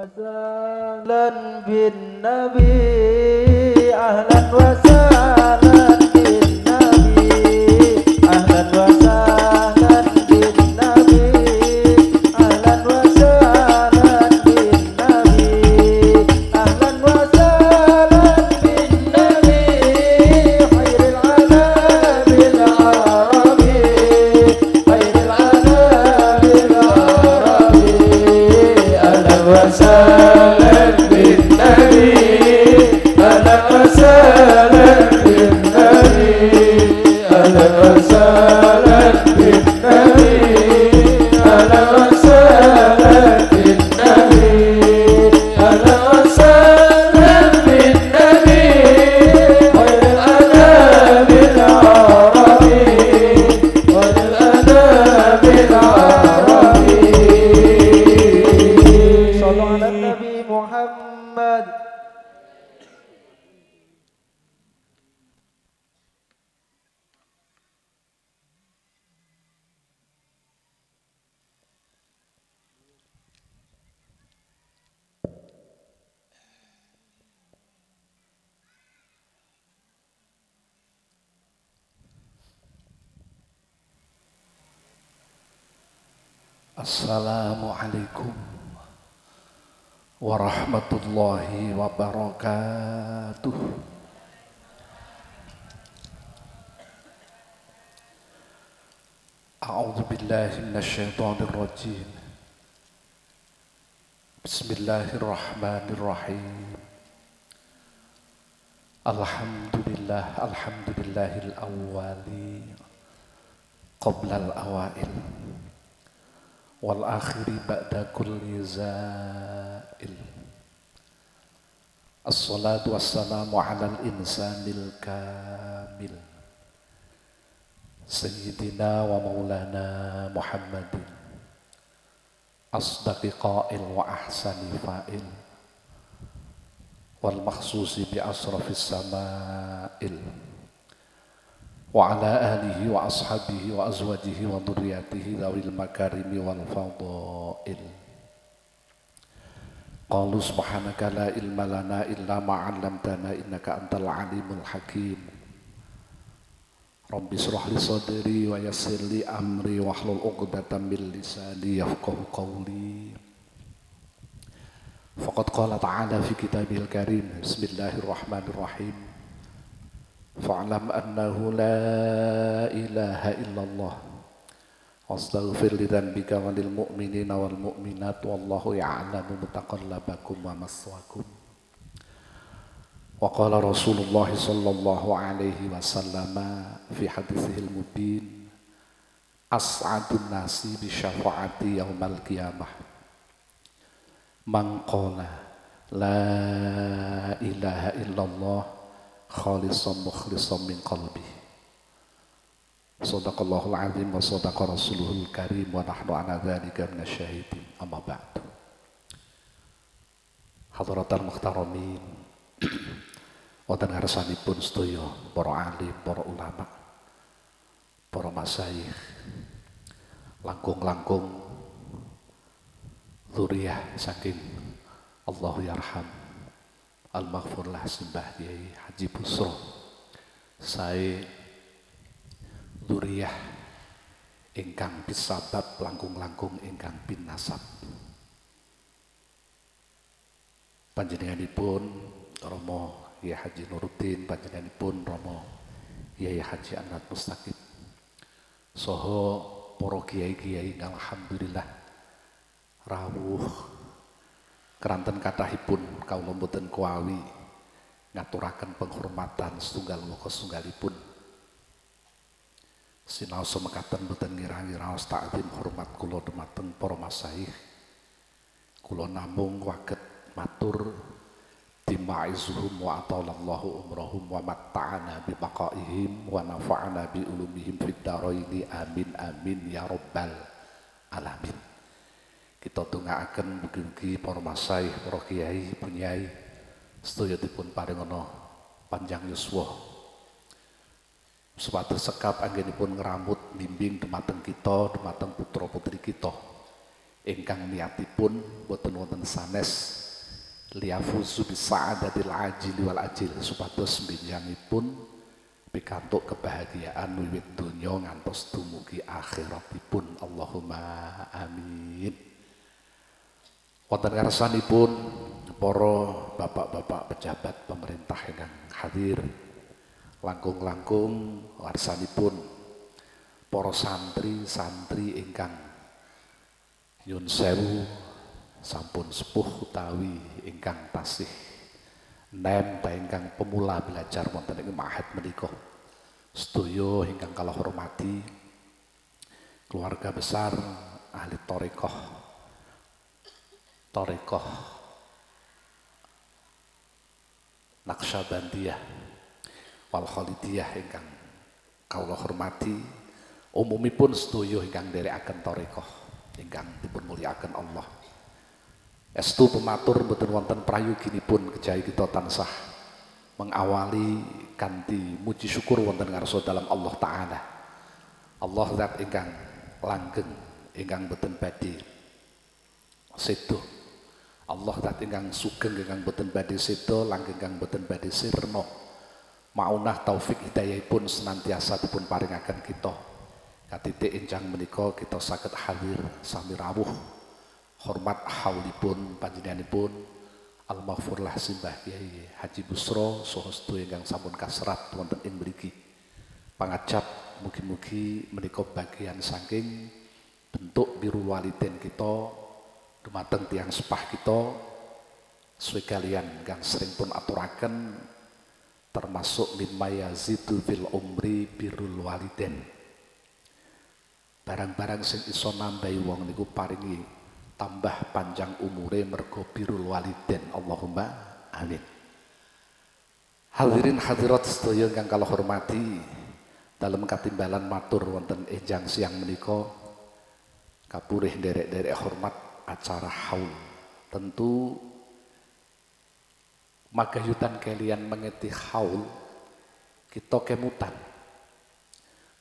وسهلا بالنبي أهلا وسهلا بالنبي أهلا وسهلا بالنبي أهلا وسهلا بالنبي أهلا وسهلا بالنبي خير العالم العربي خير العالم العربي أهلا وسهلا بالنبي أهلا وسهلا بالنبي أهلا وسهلا بالنبي أهلا وسهلا بالنبي أهلا وسهلا بالنبي خير الأنام العربي خير الأنام العربي صلوا على النبي محمد. Assalamualaikum warahmatullahi wabarakatuh. A'udzu billahi minasyaitonir rajim. Bismillahirrahmanirrahim. Alhamdulillahil awwali qablal awail wal akhiri ba'da kulli za'il. Assalatu wassalamu alal insanil kamil Sayyidina wa maulana Muhammadin asdaqi qail wa ahsani fa'il wal makhsusi bi asrafis sama'il wa ala alihi wa ashabihi wa azwajihi wa dhurriyyatihi dzawil makarimi wal fadail. Qalu subhanaka la ilma lana illa ma 'allamtana innaka antal alimul hakim. Rabbi shrah li sadri wa yassir li amri wahlul 'uqdatam min lisani yafqahu qawli. Faqad qala ta'ala fi kitabil karim. Bismillahirrahmanirrahim. Fa'lam annahu la ilaha illallah wastaghfir li dhanbika wa lil mu'minina wal mu'minat wallahu ya'lamu mutaqallabakum wa maswaakum. Wa qala Rasulullah sallallahu alaihi wasallam fi haditsihil mubin as'adun nasi bi syafaati yaumal qiyamah man qala la ilaha illallah khalisan mukhlisan min qalbi. Shadaqallahul azim wa shadaqa rasuluhul karim wa nahnu ala dzalika minasyahidin. Amma ba'du. Hadratal muhtaramin wonten ngarsanipun sedaya para alim, para ulama, para masyayikh, langkung-langkung dzurriyyah saking Allahu yarham al-maghfurlah Simbah Kiai Haji Busro sae dzurriyyah ingkang bisabab langkung-langkung ingkang binasab. Panjenenganipun Romo Kiai Haji Nuruddin, panjenenganipun Romo Kiai Haji Anwar Mustaqim saha para kiai-kiai alhamdulillah rawuh keranten kathahipun kawula mboten kuwawi ngaturaken penghormatan setunggal muka setunggalipun sinaos mekaten mboten ngira-ngiraos takdim hormat kula dhumateng para masyayikh. Kula namung waget matur dimaizuhum wa atalallahu umrahum wa matta'ana bi baqaihim wa nafa'ana bi ulumihim fid dharaini amin amin ya rabbal alamin. Kita tungaaken mugi-mugi para masyayikh, para kiai, penyai sedaya dipun paringana panjang yuswa supados sekap anggenipun ngramut bimbing dumateng kita, dumateng putra-putri kita ingkang niatipun boten wonten sanes liyafuzu bisa'adatil ajil wal ajil supados benjangipun pikantuk kebahagiaan wiwit donya ngantos dumugi akhiratipun. Allahumma amin. Wonten ngarsanipun para bapak-bapak pejabat pemerintah ingkang hadir, langkung-langkung ngarsanipun para santri-santri ingkang nyun sewu sampun sepuh utawi ingkang tasih nem ta ingkang pemula belajar wonten ing ma'had menika, sedaya ingkang kala hormati keluarga besar ahli thariqah Naqsyabandiyah wal Khalidiyah ingkang kula hormati, umumipun sedaya ingkang nderekaken thariqah ingkang dipun mulyakaken Allah. Estu pematur mboten wonten prayoginipun kejawi kita tansah mengawali kanthi muji syukur wonten ngarsa dalam Allah Ta'ala. Allah zat ingkang langgeng ingkang boten badhe sedo, Allah zat ingkang sugeng ingkang boten badhe sedo, langgeng ingkang boten badhe sirna. Maunah taufik hidayahipun senantiasa dipun paringaken kita. Katitik enjang menika kita saged hadir sami rawuh hormat haulipun panjenenganipun Al-Maghfurlah Simbah Kyai Haji Busro saha sedaya ingkang sampun kasrat wonten ing mriki. Pangajap mugi-mugi menika bagian saking bentuk birrul walidain kita dumateng tiyang sepah kita sesuai kalian ingkang sering pun aturaken, termasuk mimma yazidu fil umri birrul walidain. Barang-barang sing iso nambahi wong niku paringi tambah panjang umure mergo birrul walidain. Allahumma amin. Hadirin hadirat sedaya ingkang kula hormati, dalem katimbalan matur wonten enjang siang menika kapurih nderek-nderek hormat acara haul. Tentu magayutan kalian mengeti haul kita kemutan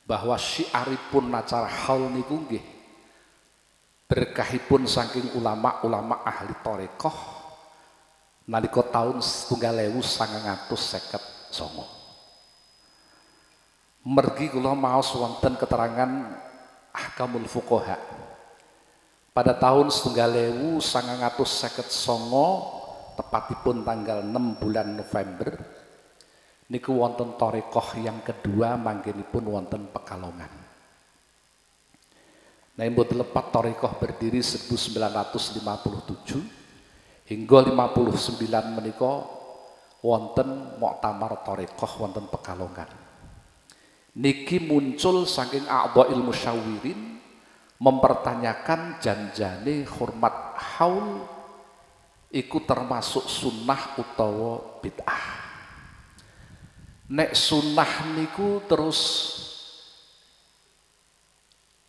bahwa syiaripun acara haul niku nggih berkahipun saking ulama-ulama ahli thariqah nalika taun 1959. Mergi kula maos wonten keterangan ahkamul fuqaha pada tahun 1959 tepatipun tanggal 6 bulan November niku wonten thariqah yang kedua manggenipun wonten Pekalongan. Nah, mboten lepat thariqah berdiri 1957 hingga 59 menika wonten muktamar thariqah wonten Pekalongan. Niki muncul saking a'dha'il musyawirin mempertanyakan janjane hormat haul iku termasuk sunnah utawa bid'ah. Nek sunnah niku terus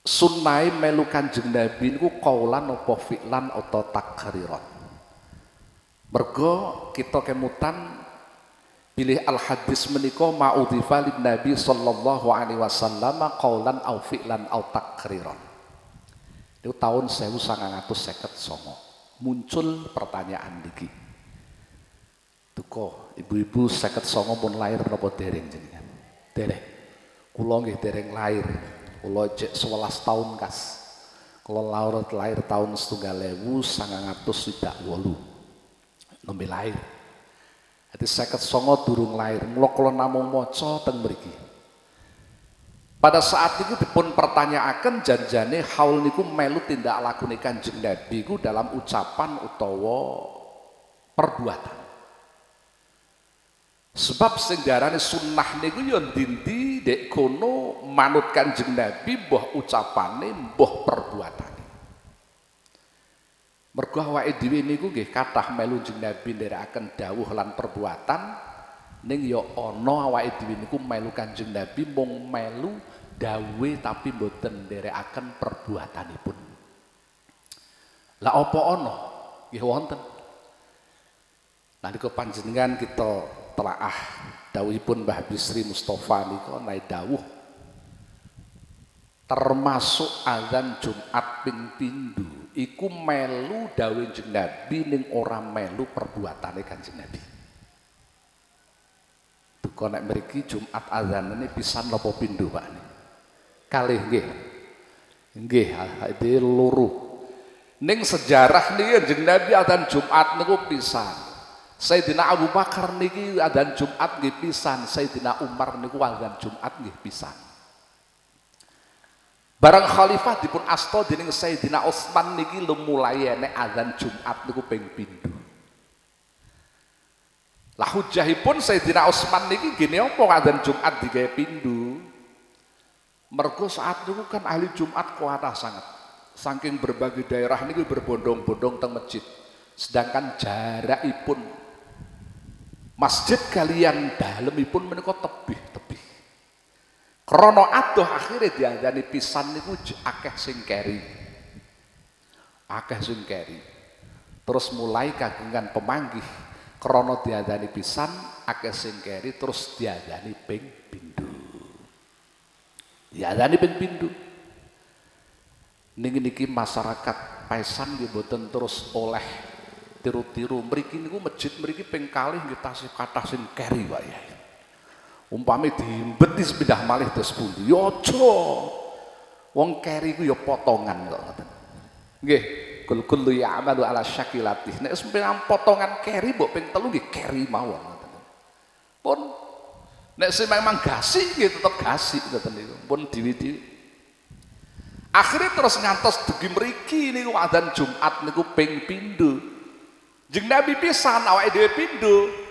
sunnai melu Kanjeng Nabi niku kaulan apa fi'lan atau takhriran. Mergo kita kemutan pilih al hadis menika ma'udhifa lin Nabi sallallahu alaihi wasallam qaulan au fi'lan au takhriran. Itu tahun 1959 muncul pertanyaan niki. Duka ibu-ibu 59 pun lahir napa dereng jenengan? Dereng. Kula nggih dereng lahir. Kula jek 11 tahun kas. Kula lahir tahun 1968. Nembe lahir. Jadi 59 durung lahir, mula kula namung maca teng mriki. Pada saat itu dipun pertanyaaken janjane haul niku melu tindak lakune Kanjeng Nabi ku dalam ucapan utawa perbuatan. Sebab sing diarani sunnah niku ya ndi-ndi dek kono manut Kanjeng Nabi mbah ucapane mbah perbuatane. Mergo awake dhewe niku nggih kathah melu Kanjeng Nabi nderekaken dawuh lan perbuatan ning ya ana awake dhewe niku melu Kanjeng Nabi mung melu dawuhe tapi mboten nderekaken perbuatanipun. Lah apa ana? Nggih wonten. Nalika panjenengan kita telaah dawuhipun Mbah Bisri Mustofa nika naik dawuh termasuk azan Jumat ping pindho iku melu dawuh Kanjeng Nabi ning ora melu perbuatane Kanjeng Nabi. Duka nek mriki Jumat azanane pisan napa pindho Pak? Kalih nggih. Nggih, ade loro. Ning sejarah niki Kanjeng Nabi adzan Jumat niku pisan. Sayyidina Abu Bakar niki adzan Jumat nggih pisan, Sayyidina Umar niku adzan Jumat nggih pisan. Barang khalifah dipun asta dening Sayyidina Utsman niki lho mulai enek adzan Jumat niku ping pindho. Lah hujahipun Sayyidina Utsman niki gene apa adzan Jumat digawe pindho? Mergo saat niku kan ahli Jumat kuatah sangat. Saking berbagai daerah niku berbondong-bondong teng masjid. Sedangkan jarakipun masjid kalian dalemipun menika tebih-tebih. Krana adoh akhire diandani pisan niku akeh sing keri. Akeh sing keri. Terus mulai kagungan pemanggih krana diandani pisan akeh sing keri terus diandani ping pindho. Diandani ping pindho. Niki masyarakat Paisan nggih mboten terus oleh tiru-tiru. Mriki niku masjid mriki ping kalih nggih tasih kathah sing keri Pak Yai. Umpame diimbet sepindah malih terus pundi? Ya aja. Wong keri ku ya potongan kok ngoten. Nggih, kullu ya'malu ala syakilatih. Nek sampeyan potongan keri mbok ping 3 nggih keri mawon ngoten. Pun nek sing memang gasik nggih tetep gasik ngoten niku. Pun diwi-diwi. Akhirnya terus ngantos dugi mriki niku adzan Jumat niku ping pindho. Jeung Nabi pisan awake dhewe pindho.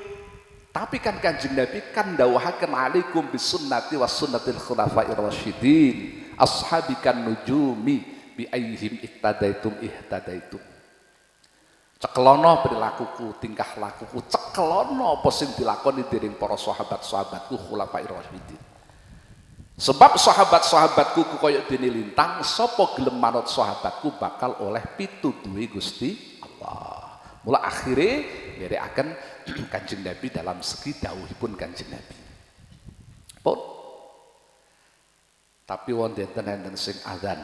Tapi kan Kanjeng Nabi kan dawuhaken alaikum bisunnati was sunnatil khulafair rasyidin ashabikan nujumi bi ayyihim ihtadaitum ihtadaitum. Ceklono perilakuku, tingkah lakuku, ceklono apa sing dilakoni dening para sahabat-sahabatku khulafair rasyidin. Sebab sahabat-sahabatku kaya dene lintang, sapa gelem manut sahabatku bakal oleh pituduhe Gusti Allah. Mula akhire nderekaken Kanjeng Nabi dalam segi dawuhipun Kanjeng Nabi. Pun tapi wonten enten sing adzan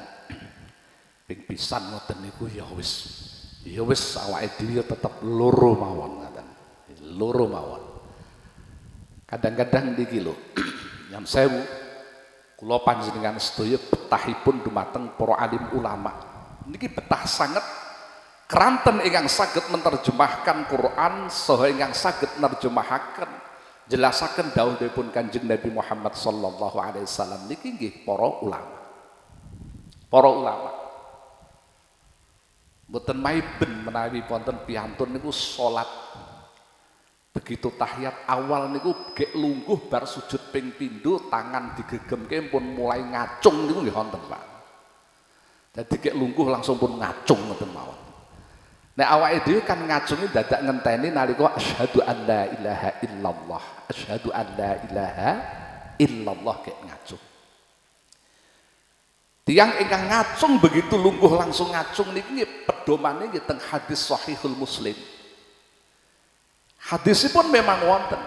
ping pisan ngoten niku ya wis awake dhewe tetep loro mawon ngoten. Loro mawon. Kadang-kadang niki lho nyam sewu kula panjenengan sedaya betahipun dumateng para alim ulama. Niki betah sanget keranten ingkang saged menerjemahkan Quran saha ingkang saged nerjemahaken jelasaken dawuhipun Kanjeng Nabi Muhammad sallallahu alaihi wasallam niki nggih para ulama. Para ulama. Mboten maiben menawi wonten piyantun niku salat begitu tahiyat awal niku gek lungguh bar sujud ping pindho tangan digegemke pun mulai ngacung niku nggih wonten Pak. Dadi gek lungguh langsung pun ngacung ngoten mawon. Nek awake dhewe kan ngacungi dadak ngenteni nalika asyhadu an la ilaha illallah. Asyhadu an la ilaha illallah gek ngacung. Tiang ingkang ngacung begitu lungguh langsung ngacung niki pedomane nggih teng hadis sahihul Muslim. Hadisipun memang wonten.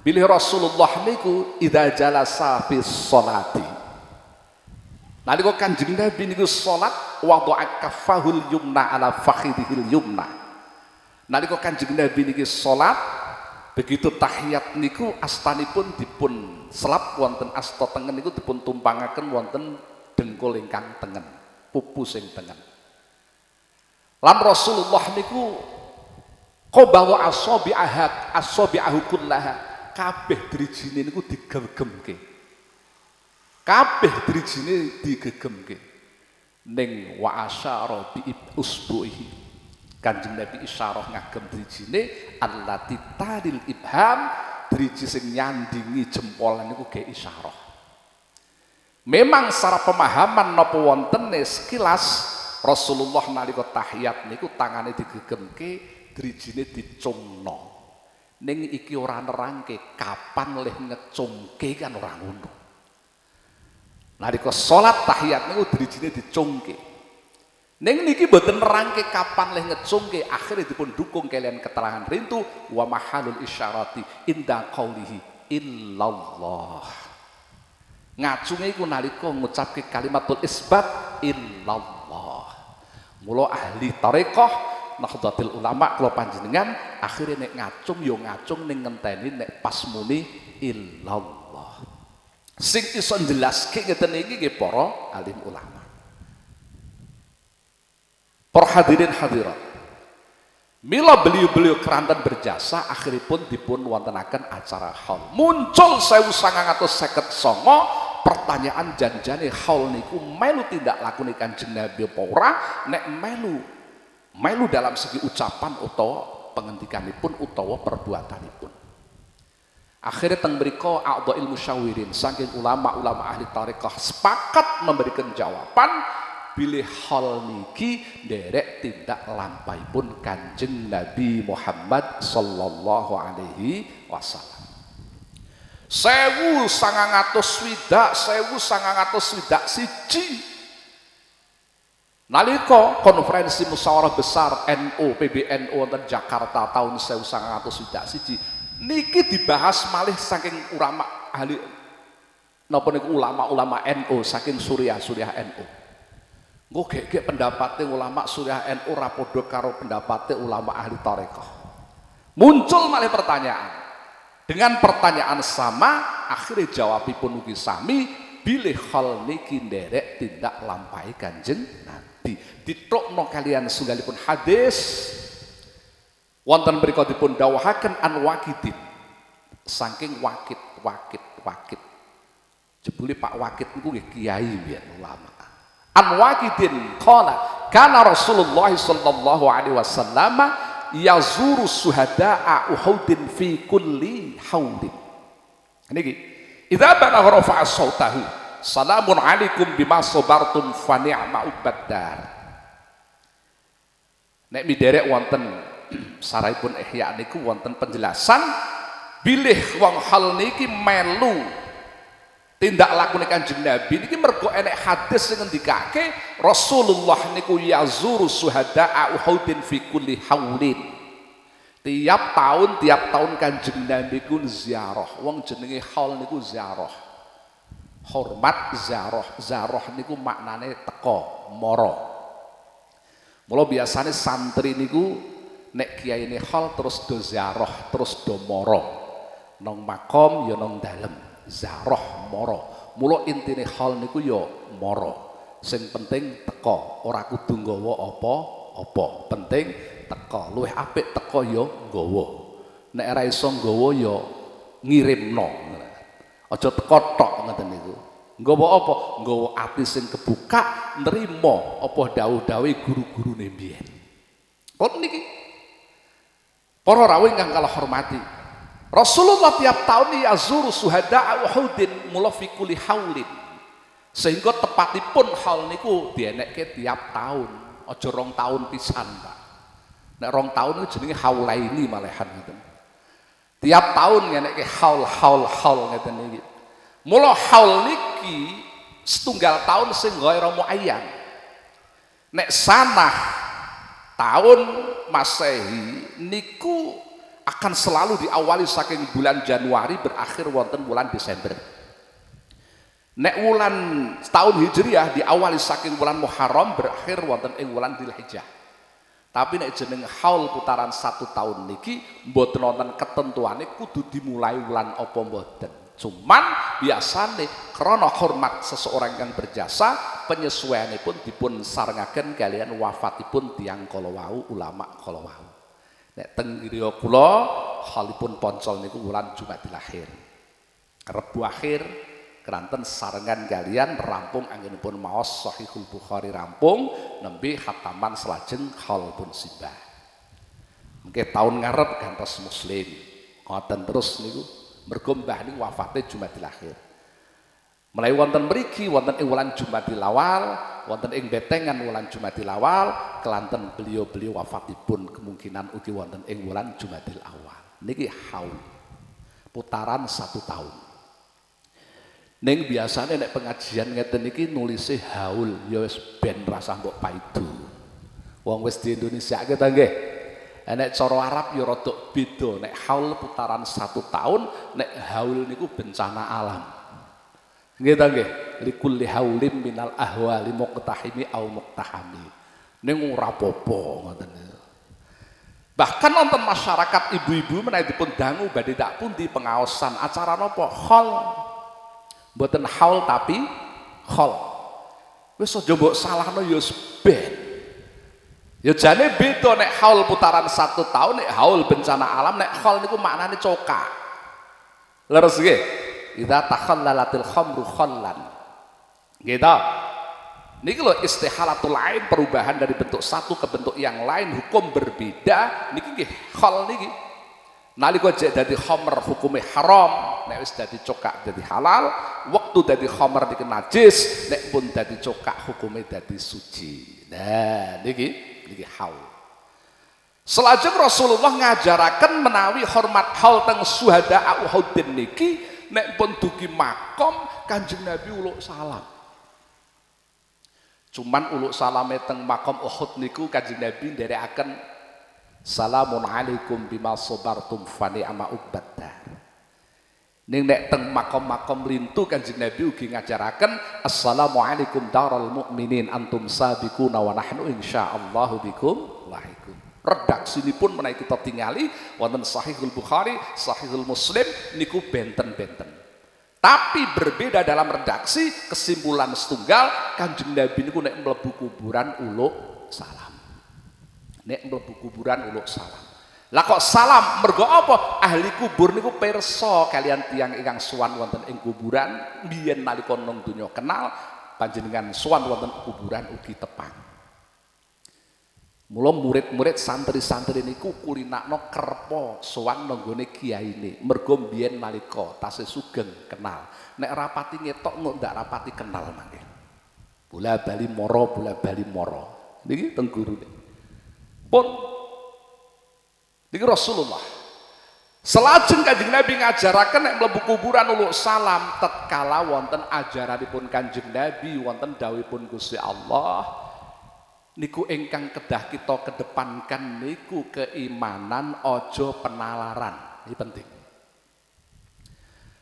Bilih Rasulullah niku idza jalasa fi sholati. Nalika Kanjeng Nabi niku salat wada'a kaffahul yumna ala fakhidihil yumna. Nalika Kanjeng Nabi niki salat begitu tahiyat niku astanipun dipun selap wonten asta tengen niku dipun tumpangaken wonten dengkul ingkang tengen, pupu sing tengen. Lan Rasulullah niku qabawa asabi'ahu kullaha kabeh drijine niku digegemke. Kabeh drijine digegemke. Ning wa asyara bi usbuhi. Kanjeng Nabi isyarah ngagem drijine allati taril ibham, driji sing nyandingi jempol niku ge isyarah. Memang secara pemahaman napa wontene sekilas Rasulullah nalika tahiyat niku tangane digegemke, drijine dicungno. Ning iki ora nerangke kapan leh ngecungke kan ora ngono. Nalika salat tahiyat niku drijine dicungke. Ning niki mboten nerangke kapan leh ngecungke, akhire dipun dukung kalian keterangan rintu wa mahalul isyarati inda qaulihi illallah. Ngacunge iku nalika ngucapke kalimatul isbat illallah. Mula ahli tarekah Nahdlatul Ulama kula panjenengan akhirnya nek ngacung yo ngacung ning ngenteni nek pas muni illallah. Sing iso njelaske ngeten iki nggih para alim ulama. Para hadirin hadirat. Mila beliau-beliau keranten berjasa akhiripun dipun wontenaken acara haul. Muncul 1959 pertanyaan janjane haul niku melu tindak lakune Kanjeng Nabi apa ora? Nek melu dalam segi ucapan utawa pengendikanipun utawa perbuatanipun. Akhirnya teng mriko a'dhaul musyawirin saking ulama-ulama ahli tarekah sepakat memberikan jawaban bilih hal niki derek tindak lampaipun Kanjeng Nabi Muhammad sallallahu alaihi wasallam. 1961 nalika konferensi musyawarah besar NU PBNU wonten Jakarta tahun 1961 niki dibahas malih saking ulama ahli napa niku ulama-ulama NU saking Suriah NU. Engko gek pendapatnya ulama Suriah NU ora padha karo pendapatnya ulama ahli tarekah. Muncul malih pertanyaan. Dengan pertanyaan sama akhirnya jawabipun ugi sami bilih hal niki nderek tindak lampahi Kanjeng Nabi. Ditrokno kalian sunggalipun hadis wonten mriku dipun dawuhaken an Waqidin saking wakit. Jebule Pak Wakid niku nggih kiai biyen ulama. An Waqidin qala kana Rasulullah sallallahu alaihi wasallam yazuru suhada'a Uhudin fi kulli haudin. Niki idza balagha rafa'a sautahu salamun alaikum bima sabartum fa ni'ma ubaddar. Nek miderek wonten sarahipun ihya niku wonten penjelasan bilih wong hal niki melu tindak lakune Kanjeng Nabi niki mergo enek hadis sing ngendikake Rasulullah niku yazuru suhada'a Uhudin fi kulli haulin. Tiap tahun Kanjeng Nabi ku ziarah. Wong jenenge haul niku ziarah. Hormat ziarah niku maknane teko, mara. Mula biasane santri niku nek kiyaine haul terus do ziarah, terus do mara. Nang makom ya nang dalem. Zarah mara. Mula intine hal niku ya mara. Sing penting teka, ora kudu nggawa apa-apa. Penting teka. Luwih apik teka ya nggawa. Nek ora iso nggawa ya ngirimno. Aja teka tok ngoten niku. Nggawa apa? Nggawa ati sing kebuka, nrimo apa dawuh-dawuhe guru-gurune mbiyen. Kon niki para rawuh ingkang kala hormati. Rasulullah tiap tahun yazuru suhada'a Uhudin mula fi kulli haulin. Sehingga tepatipun hal niku dienekke tiap tahun, aja 2 tahun pisan, Pak. Nek 2 tahun niku jenenge haulaini malahan ngoten. Tiap tahun ngenekke haul ngeten iki. Mula haul niki setunggal tahun sing ghairu muayyan. Nek sanah tahun Masehi niku akan selalu diawali saking bulan Januari berakhir wonten bulan Desember. Nek wulan tahun Hijriah diawali saking bulan Muharram berakhir wonten ing wulan Dzulhijjah. Tapi nek jeneng haul putaran 1 tahun niki mboten wonten ketentuane kudu dimulai wulan apa mboten. Cuman biasane krana hormat seseorang yang berjasa penyesuaianipun dipun sarengaken kalian wafatipun tiyang kala wau ulama kala wau. Nek teng griya kula halipun poncol niku wulan Jumadil Akhir. Rebu akhir keranten sarengan kalian rampung anggenipun maos Sahihul Bukhari rampung nembe khataman selajeng halipun simbah. Mengke taun ngarep gantos muslim. Ngoten terus niku mergo mbah niku wafate Jumadil Akhir. Mulai wonten mriki wonten ing wulan Jumadil Awal, wonten ing betengan wulan Jumadil Awal, kelanten beliau-beliau wafatipun kemungkinan ugi wonten ing wulan Jumadil Awal. Niki haul. Putaran 1 tahun. Ning biasane nek pengajian ngeten iki nulise haul, ya wis ben rasah mbok paidu. Wong wis di Indonesia kita nggih. Nek cara Arab ya rada beda. Nek haul putaran 1 tahun, nek haul niku bencana alam. Nggih ta nggih, likulli haulim minal ahwali muqtahimi au muqtahami. ning ora apa-apa ngoten. Bahkan nonton masyarakat ibu-ibu menawi dipun dangu badhe tak pundi pengaosan acara napa khol. Mboten haul tapi khol. Wis aja mbok salahno ya ben. Ya jane beda nek haul putaran 1 tahun, nek haul bencana alam, nek khol niku maknane cokak. Leres nggih? Idza takhallalatil khamru khallan. Gitu. Niki lho istihalatul ain, perubahan dari bentuk satu ke bentuk yang lain, hukum berbeda. Niki nggih khol niki. Nalika jek dadi khamr hukume haram, nek wis dadi cokak dadi halal, waktu dadi khamr niki najis, nek pun dadi cokak hukume dadi suci. Nah, niki haul. Selajeng Rasulullah ngajaraken menawi hormat haul teng syuhada Uhud niki nek pun dugi makom Kanjeng Nabi uluk salam. Cuman uluk salame teng makom Uhud niku Kanjeng Nabi nderekaken salamun alaikum bima sabartum fa ni'ma uqbaddar. Ning nek teng makom-makom lintu Kanjeng Nabi ugi ngajaraken assalamu alaikum daral mukminin antum sabiquna wa nahnu insyaallahu bikum lahiqun. Redaksinipun menawi kita tingali wonten Sahihul Bukhari, Sahihul Muslim niku benten-benten. Tapi berbeda dalam redaksi, kesimpulan setunggal Kanjeng Nabi niku nek mlebu kuburan uluk salam. Nek mlebu kuburan uluk salam. Lah kok salam mergo apa? Ahli kubur niku pirsa kalian tiyang ingkang sowan wonten ing kuburan biyen nalika nang donya kenal panjenengan sowan wonten kuburan ugi tepang. Mula murid-murid santri-santri niku kulinakno kerpa sowan nang gone kiyaine. Mergo biyen nalika tasih sugeng kenal. Nek rapati ngetok kok ndak rapati kenal mangke. Bola bali moro. Niki teng gurune. Pun niki Rasulullah. Selajeng Kanjeng Nabi ngajaraken nek mlebu kuburan uluk salam tatkala wonten ajaranipun Kanjeng Nabi wonten dawuhipun Gusti Allah. Niku ingkang kedah kita kedepankan niku keimanan ojo penalaran. Ini penting.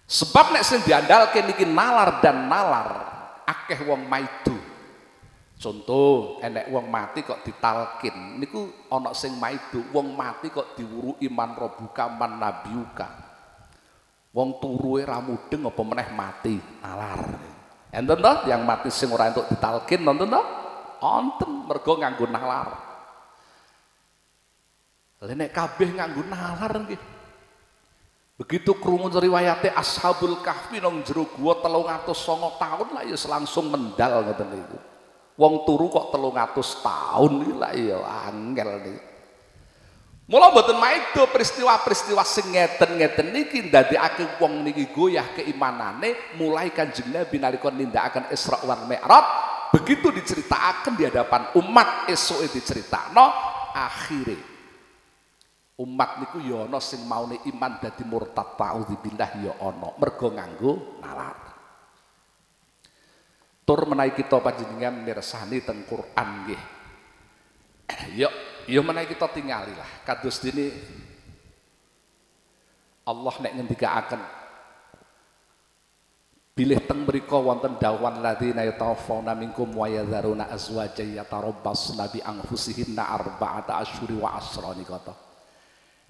Sebab nek sing diandalke niki nalar dan nalar akeh wong maidu. Contoh enek wong mati kok ditalkin niku ana sing maidu, wong mati kok diwuru iman robuka man nabiuka. Wong turuhe ra mudeng apa meneh mati nalar. Enten to yang mati sing ora entuk ditalkin nonton to? Onten mergo nganggo nalar. Lha nek kabeh nganggo nalar nggih. Begitu krungu riwayate Ashabul Kahfi nang jero gua 309 tahun lah ya langsung mendal ngoten niku. Wong turu kok 300 tahun iki lah ya angel niki. Mula mboten maido peristiwa-peristiwa sing ngeten-ngeten niki ndadekake wong niki goyah keimanane mulai Kanjeng Nabi nalika nindakaken Isra wal Mi'raj. Begitu diceritakan di hadapan umat esok diceritakno akhire umat niku ya ana sing maune iman dadi murtad ta'udzubillah ya ana mergo nganggo nalar. Tur menawi kita panjenengan mirsani teng Quran nggih. Ya menawi kita tingali lah kados dene Allah nek ngendikaaken bilih teng mriku wonten dawan ladzina yatawaffawna minkum wa yadharuna azwajan yatarabbasna bi anfusihinna arba'ata asyhuri wa asra nikata.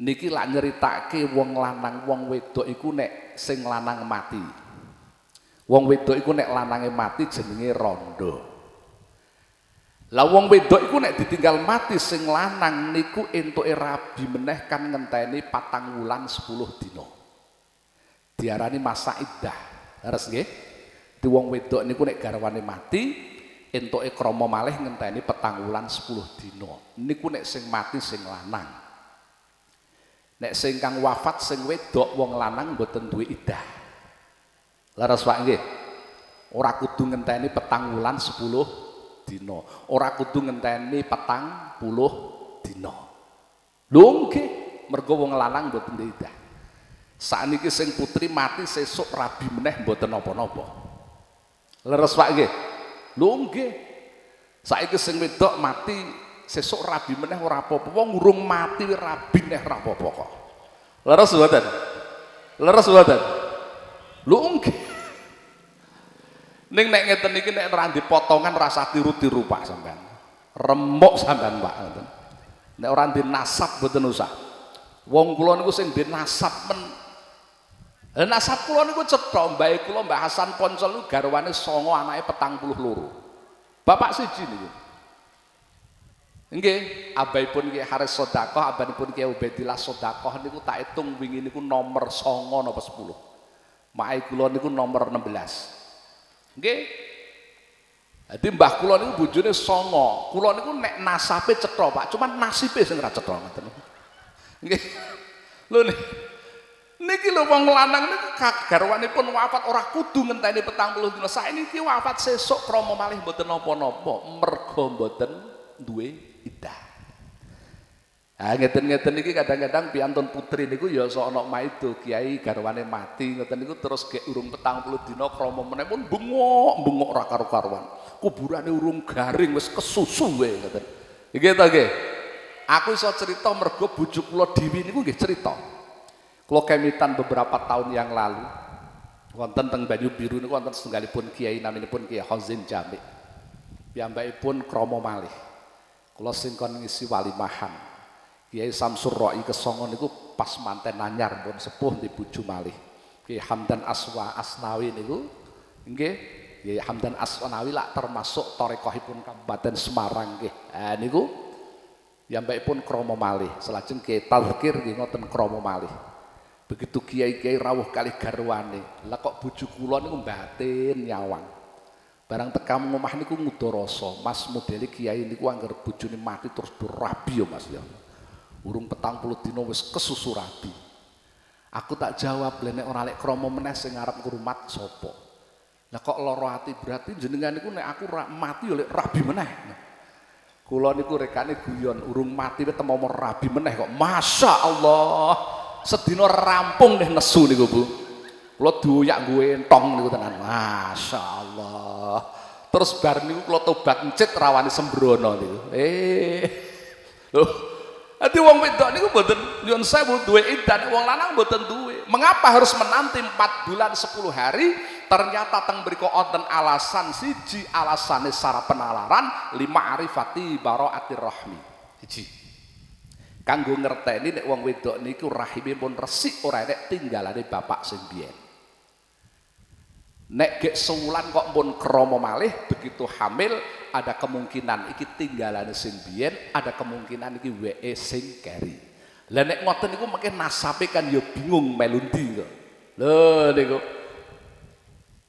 Niki lak nyeritake wong lanang wong wedok iku nek sing lanang mati. Wong wedok iku nek lanange mati jenenge rondo. Lah wong wedok iku nek ditinggal mati sing lanang niku entuke rabi meneh kan ngenteni 4 wulan 10 dina. Diarani masa iddah. Leres nggih? Di wong wedok niku nek garwane mati entuke krama malih ngenteni 4 wulan 10 dina. Niku nek sing mati sing lanang. Nek sing kang wafat sing wedok wong lanang mboten duwe iddah. Leres Pak nggih? Ora kudu ngenteni 4 wulan 10 dina. Ora kudu ngenteni 40 dina. Lho nggih, mergo wong lanang mboten duwe iddah. Sakniki sing putri mati sesuk rabi meneh mboten napa-napa. Leres Pak nggih? Lho nggih. Saiki sing wedok mati sesuk rabi meneh ora apa-apa. Wong urung mati rabi neh ora apa-apa kok. Leres mboten? Leres mboten? Lho nggih. Ning nek ngeten iki nek ra dipotongan rasa tiru-tiru Pak sampean. Remuk sampean Pak. Nek ora ndek nasab mboten usah. Wong kula niku sing ndek nasab men. Nasab kula niku cetha, mbake kula Mbah Hasan Poncol niku garwane 9 anake 42. Bapak siji niku. Nggih, abaipun Ki Haris Sedekah, abanipun Ki Ubaidillah Sedekah niku tak hitung wingi niku nomor 9 napa 10. Mae kula niku nomor 16. Nggih. Dadi mbah kula niku bojone 9. Kula niku nek nasabe cetha, Pak, cuman nasibe sing ora cetha ngoten. Nggih. Lho niki lho wong lanang niku garwanipun wafat ora kudu ngenteni 40 dina. Saiki wafat sesuk krama malih mboten napa-napa, mergo mboten duwe iddah. Ah ngeten-ngeten iki kadang-kadang piantun putri niku ya sok ana maido kiai garwane mati ngoten niku terus gek urung 40 dina krama meneh pun bengok ora karo-karuan. Kuburane urung garing wis kesusu wae ngoten. Nggih ta nggih. Aku iso cerita mergo bojo kula dhewe niku nggih cerita. Kula kemitan beberapa tahun yang lalu wonten teng Banyu Biru niku wonten setunggalipun kiai naminipun Kiai Khazin Jami. Piyambakipun krama malih. Kula sing kon ngisi walimahan. Kiai Samsur Roi kesongo niku pas manten anyar pun sepuh di bojo malih. Kiai Hamdan Asnawi niku nggih, Kiai Hamdan Asnawi lak termasuk tarekohipun Kabupaten Semarang nggih. Niku piyambakipun krama malih. Salajeng Kiai Tazkir nggih ngoten krama malih. Begitu kiai-kiai rawuh kalih garwane. Lah kok bojo kula niku batin nyawang. Barang tekam ngomah niku ngudoroso, Mas modeli kiai niku angger bojone mati terus rabi ya Mas ya. Urung 40 dina wis kesusu rabi. Aku tak jawab, lha nek ora lek krama meneh sing arep ngrumat sapa? Lah kok lara ati berarti jenengan niku nek aku mati ya lek rabi meneh. Kula niku rekane guyon, urung mati wis temomor rabi meneh kok. Masya Allah. Sedina rampung nih nesu niku Bu. Kula doyak nggo entong niku tenan. Masya Allah. Terus bar niku kula tobat encit rawani sembrono niku. Lho. Ati wong wedok niku mboten nyuwun sewu duwe iddah, wong lanang mboten duwe. Mengapa harus menanti 4 bulan 10 hari? Ternyata teng mriku wonten alasan siji, alasane sara penalaran lima arifati baraatir rahmi. Siji. Kanggo ngerteni nek wong wedok niku rahimipun resik ora enek tinggalane bapak sing biyen. Nek gek sewulan kok pun krama malih begitu hamil ada kemungkinan iki tinggalane sing biyen, ada kemungkinan iki weke sing keri. Lah nek ngoten niku mungkin nasabe kan ya bingung melu ndi kok. Lho niku.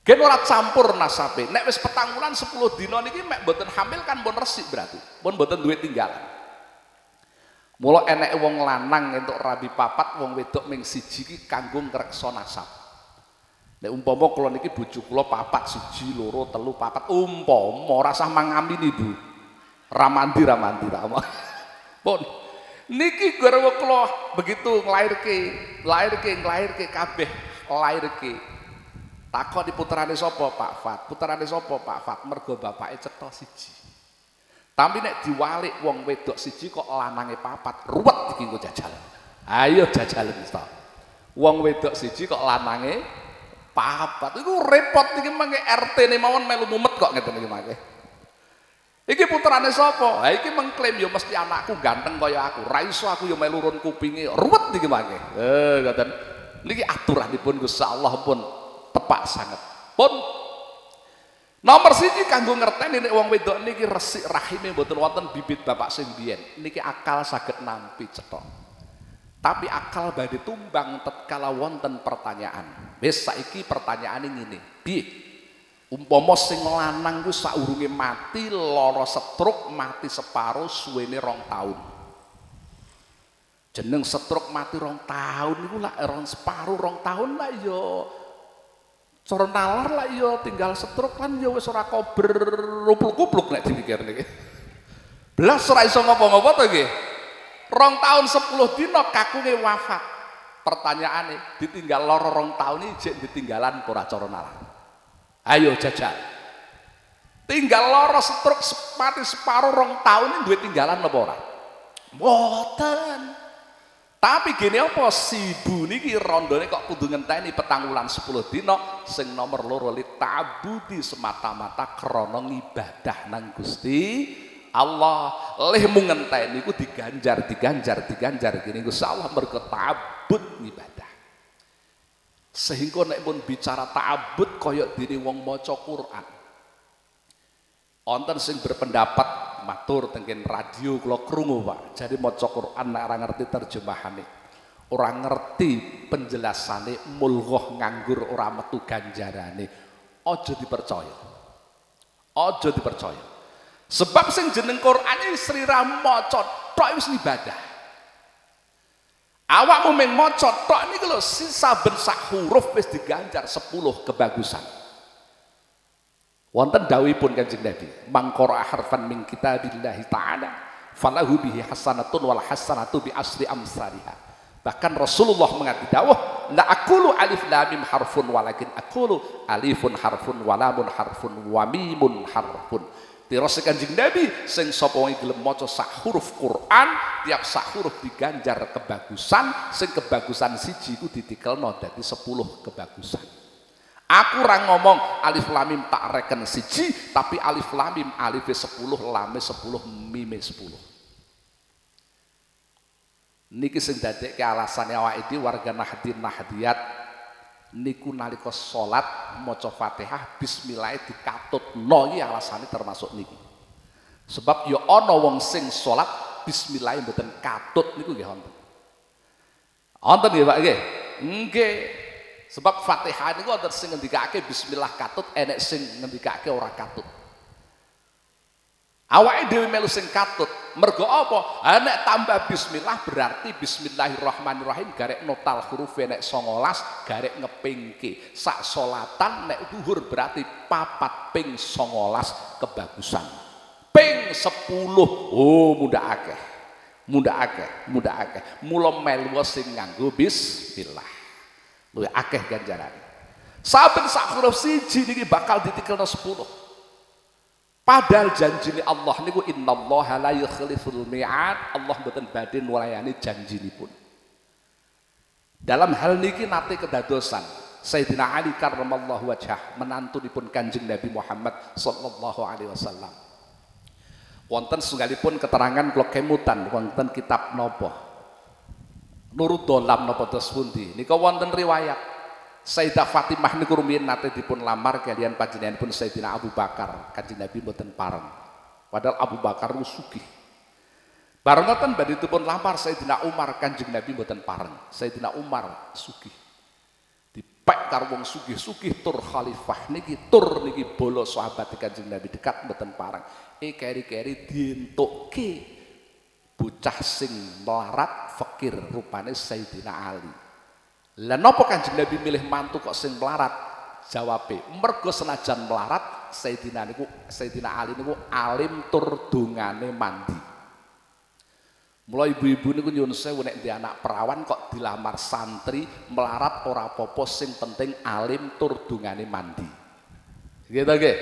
Gen ora campur nasabe. Nek wis 4 wulan 10 dina niki mek mboten hamil kan pun resik berarti. Pun mboten duwe tinggalan. Mula enek wong lanang entuk rabi papat, wong wedok ming siji iki kanggo ngreksa nasab. Nek umpama kula niki bojo kula papat, 1, 2, 3, 4, umpama ora usah mangamini Bu. Ramandi. Pun niki garwa kula begitu nglairke kabeh lairke. Takon di puterane sapa Pak Fat? Puterane sapa Pak Fat? Mergo bapake cetha siji. Tapi nek diwalik wong wedok siji kok lanange papat, ruwet iki engko jajal. Ayo jajal kita. Wong wedok siji kok lanange papat. Iku repot iki mangke RT-ne mawon melu mumet kok ngeten iki mangke. Iki putrane sapa? Ha iki mengklaim ya mesti anakku ganteng kaya aku. Ra iso aku ya melu run kupinge. Ruwet iki mangke. Ngoten. Niki aturanipun Gusti Allah pun tepak sanget. Pun nomor siji kanggo ngerteni nek wong wedok niki resik rahime mboten wonten bibit bapak sing biyen. Niki akal saged nampi cetha. Tapi akal badhe tumbang tatkala wonten pertanyaan. Wis saiki pertanyaane ngene. Piye? Umpama sing lanang ku saurunge mati lara stroke mati separo suwene 2 tahun. Jeneng stroke mati 2 tahun niku lak separo 2 tahun lah ya cara nalar lah ya tinggal stroke kan ya wis ora kober rupluk-kupluk nek dipikir niki. Blas ora iso ngopo-ngopo to nggih. 2 tahun 10 dina kakunge wafat. Pertanyaane ditinggal lara 2 tahun iki jek ditinggalan ora cara nalar. Ayo jajal. Tinggal lara stroke mati separo 2 tahun iki duwe tinggalan apa ora? Mboten. Tapi gini apa si ibu niki rondone kok kudu ngenteni 4 wulan 10 dina sing nomor 2 li ta'budi semata-mata krana ngibadah nang Gusti Allah lehmu ngenteni iku diganjar gini Gusti Allah mergo ta'abbud ibadah. Sehingga nek pun bicara ta'abbud kaya dene wong maca Quran. Wonten sing berpendapat matur tenggen radio kula krungu Pak. Jadi maca Quran nek ora ngerti terjemahane, ora ngerti penjelasane, mulghah nganggur ora metu ganjarane. Aja dipercaya. Aja dipercaya. Sebab sing jeneng Quran iki srira maca tok wis ibadah. Awakmu mung maca tok niku lho saben sak huruf wis diganjar 10 kebagusan. Wonten dawuhipun Kanjeng Nabi, mangqara harfan min kitabillahi ta'ala falahu bihi hasanatun wal hasanatu bi asri amsalihha. Bahkan Rasulullah mengatakan dawuh, la aqulu alif lam mim harfun walakin aqulu alifun harfun wa lamun harfun wa mimun harfun. Tirose Kanjeng Nabi sing sapa wong gelem maca sak huruf Quran, tiap sak huruf diganjar kebagusan, sing kebagusan siji iku ditikelno dadi 10 kebagusan. Aku ora ngomong alif lam mim tak reken siji, tapi alif lam mim alife 10, lame 10, mime 10. Niki sing dadekke alasane awake dhewe warga Nahdien Nahdiyat niku nalika salat maca Fatihah bismillah dikatutno iki alasane termasuk niki. Sebab ya ana wong sing salat bismillah mboten katut niku nggih wonten. Wonten nggih Pak nggih? Nggih. Sebab Fatihah niku wonten sing ngendikake bismillah katut, enek sing ngendikake ora katut. Awake dhewe melu sing katut. Mergo apa? Nek tambah bismillah berarti bismillahirrahmanirrahim garek notal huruf nek 19 garek ngepingke. Sak salatan nek zuhur berarti 4 ping 19 kebagusan. Ping 10. Oh, mudah akeh. Mula melu sing nganggo bismillah. Luwih akeh ganjaran. Saben sak huruf siji niki bakal ditikelno 10. Padahal janjine Allah niku innallaha la yukhliful mi'ad. Allah mboten badhe nulayani janjinipun. Dalam hal niki nate kedadosan Sayyidina Ali karramallahu wajhah menantunipun Kanjeng Nabi Muhammad sallallahu alaihi wasallam. Wonten sunggalipun keterangan kula kemutan wonten kitab napa? Nurul Dolam napa tos pundi nika wonten riwayat Sayyidah Fatimah niku rumiyin nate dipun lamar kaliyan panjenenganipun Sayyidina Abu Bakar. Kanjeng Nabi mboten pareng. Padahal Abu Bakar sugih. Bareng ngoten badhe dipun lamar Sayyidina Umar, Kanjeng Nabi mboten pareng. Sayyidina Umar sugih. Dipek karo wong sugih-sugih tur khalifah niki tur niki bolo sahabat Kanjeng Nabi dekat mboten pareng. Keri-keri dientukke bocah sing melarat fakir rupane Sayyidina Ali. Lah napa Kanjeng Nabi milih mantu kok sing melarat? Jawabe, mergo senajan melarat Sayyidina Ali niku alim tur dongane mandi. Mula ibu-ibu niku nyuwun sewu nek ndek anak perawan kok dilamar santri melarat ora apa-apa sing penting alim tur dongane mandi. Gitu nggih.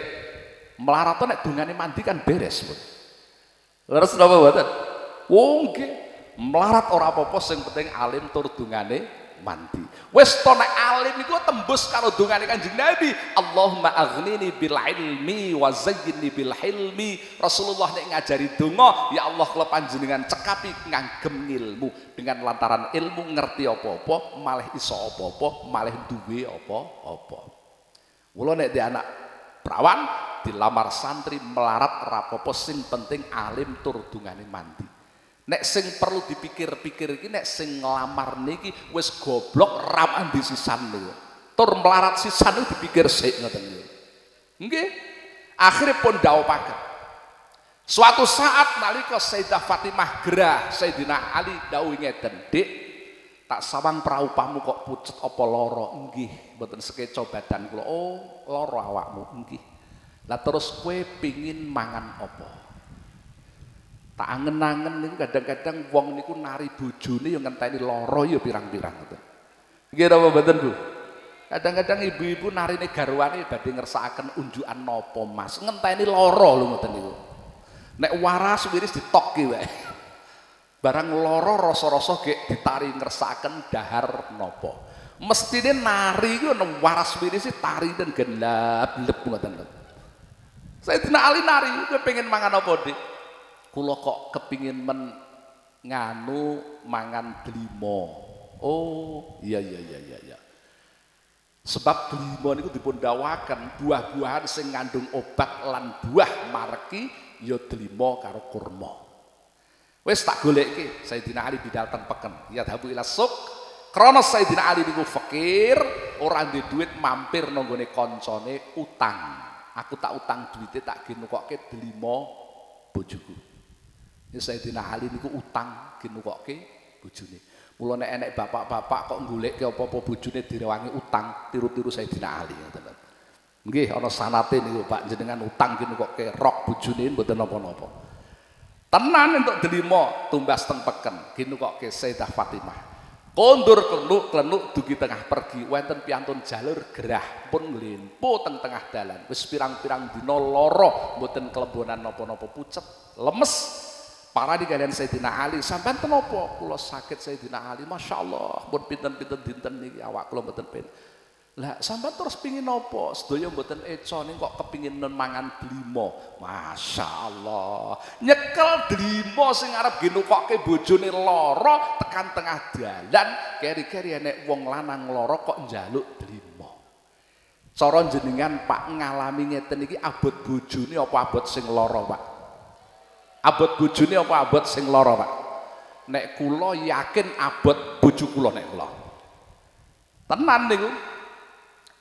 Melarat nek dongane mandi kan beres, Bu. Leres napa mboten? Wong nggih, melarat ora apa-apa sing penting alim tur dungane mandi. Wis to nek alim niku tembus karo dungane Kanjeng Nabi. Allahumma aghnini bil ilmi wa zayyinni bil hilmi. Rasulullah nek ngajari donga, ya Allah kula panjenengan cekapi ngagem ilmu. Dengan lantaran ilmu ngerti apa-apa, malah iso apa-apa, malah duwe apa-apa. Mula nek di anak perawan dilamar santri melarat ora apa-apa sing penting alim tur dungane mandi. Nek sing perlu dipikir-pikir iki nek sing nglamar niki wis goblok ram andi sisan niku. Tur melarat sisan niku dipikir sik ngoten niku. Nggih. Akhire pun dawuhaken. Suatu saat nalika Sayyidah Fatimah gerah Sayyidina Ali dawuh ngeten, "Dik, tak sawang praupamu kok pucet apa lara?" "Nggih, mboten sekeca badan kula." "Oh, lara awakmu." "Nggih." "Lah terus kowe pengin mangan apa?" Tak angen-angen niku kadang-kadang wong niku nari bojone yang ngenteni lara ya pirang-pirang ngoten. Nggih napa mboten, Bu? Kadang-kadang ibu-ibu narine garwane badhe ngersakaken unjukan napa, Mas? Ngenteni lara lho ngoten niku. Nek waras wiris ditokke wae. Barang lara rasa-rasa gek ditari ngersakaken dahar napa. Mestine nari ku nang waras wiris tari dan gelap-gelap ngoten. Sayyidina Ali nari, kowe pengen mangan apa, Dik? kula kok kepingin nganu mangan delima. Oh, iya. Sebab delima niku dipun dawuhaken buah-buahan sing ngandung obat lan buah mareki ya delima karo kurma. Wis tak goleki Sayyidina Ali bidal ten peken. Ya dhabu ila suq. Krana Sayyidina Ali niku fakir, ora duwe duit mampir nang gone kancane utang. Aku tak utang duite tak ginukokke delima bojoku. Ya Sayyidina Ali niku utang ginukokke bojone. Mula nek enek bapak-bapak kok goleke apa-apa bojone direwangi utang, tiru-tiru Sayyidina Ali ngoten. Nggih ana sanate niku Pak jenengan utang ginukokke rok bojone mboten napa-napa. Tenan entuk delima tumbas teng peken ginukokke Sayyidah Fatimah. Kondur klenuk dugi tengah pergi wonten piantun jalur gerah pun nglimpo teng tengah dalan. Wis pirang-pirang dina lara mboten kelebonan napa-napa pucet, lemes. Para di kalian Sayyidina Ali, sampean kenapa? Kula sakit Sayyidina Ali, Masya Allah, pun pinten-pinten dinten niki awak kula mboten pen. Lah sampean terus pingin napa? Sedaya mboten eco ning kok kepingin mangan delima. Masya Allah. Nyekel delima sing arep ginukokke bojone lara tekan tengah dalan, keri-keri enek wong lanang lara kok njaluk delima. Cara jenengan Pak ngalami ngeten iki abot bojone apa abot sing lara, Pak? Abot bojone apa abot sing lara, Pak? Nek kula yakin abot bojo kula nek kula. Tenan niku.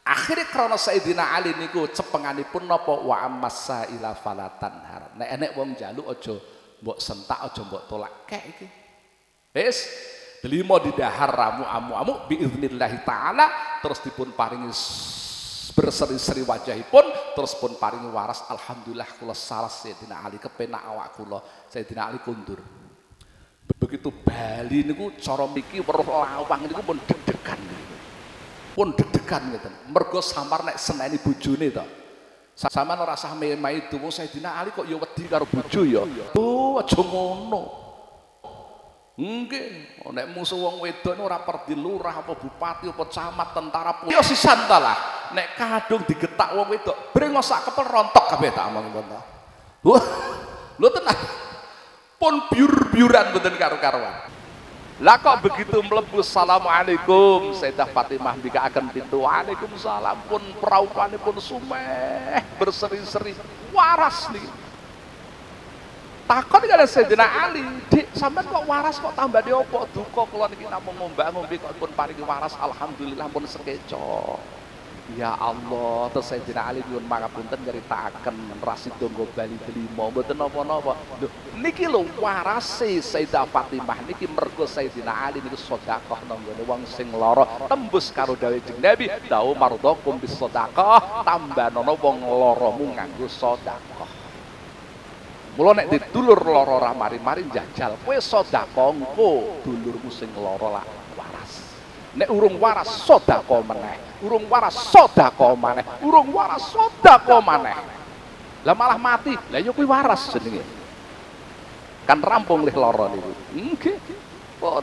Akhire krana Sayyidina Ali niku cepenganipun napa wa ammasa ila falatan har. Nek enek wong njaluk aja mbok sentak, aja mbok tolak kek iki. Wis delima didahar ramu-amu biiznillah taala terus dipun paringi berseri-seri wajahipun terus pun paringi waras. Alhamdulillah kula saras Sayyidina Ali kepenak awak kula. Sayyidina Ali kundur. Begitu bali niku cara mriki weruh lawang niku pun deg-degan niku. Pun deg-degan ngeten. Mergo samar nek seneni bojone to. Sampeyan ora usah meh-meh donga Sayyidina Ali kok ya wedi karo bojo ya. Oh, aja ngono. Nggih, nek musuh wong wedok ora perdi lurah apa bupati apa camat tentara pun. Ya sisan ta lah. Nek kadung digetak wong wedok, brengos sak kepel rontok kabeh tak omong ngono ta. Wah, lho tenan. Pun biur-biuran mboten karo-karuan. Lah kok begitu mlebu assalamualaikum Sayyidah Fatimah mbikaaken pintu waalaikumsalam pun praupanipun sumeh berseri-seri waras niki. Takon kali Sayyidina Ali, "Dik, sampean kok waras kok tambah di opo duka kula niki namung ngombak-ngombe kok pun paringi waras alhamdulillah pun sekeco." Ya Allah, terus Sayyidina Ali nyuwun pangapunten nyritakaken Rasidho nggo bali delima mboten napa-napa. Lho, niki lho warase Sayyidah Fatimah niki mergo Sayyidina Ali niku sedekah nang gone wong sing lara tembus karo dawuh Nabi, "Da'u mardhakum bis sedekah," tambanono wong laramu nganggo sedekah. Mula nek ditulur lara ora mari-mari njajal, kowe sedekah engko dulurmu sing lara lak waras. Nek urung waras sedekah meneh. Urung waras sedekah maneh, urung waras sedekah maneh. Lah malah mati, lah ya kuwi waras jenenge. Kan rampung lih lara niku. Nggih. Pun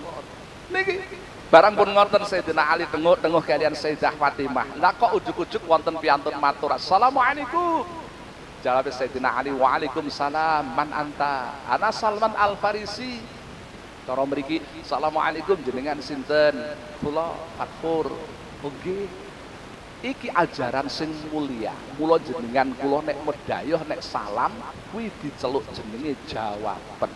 niki barang pun ngoten Sayyidina Ali tengok-tengok kalian Sayyidah Fatimah. Lah kok ujug-ujug wonten piantun matur, "Assalamualaikum." Jawab Sayyidina Ali, "Waalaikumsalam. Man anta?" "Ana Salman Al-Farisi." Cara mriki, "Assalamualaikum jenengan sinten?" "Kula Fatfur." "Nggih. Iki ajaran sing mulia. Mula jenengan kula nek medhayuh nek salam kuwi diceluk jenenge jawaben.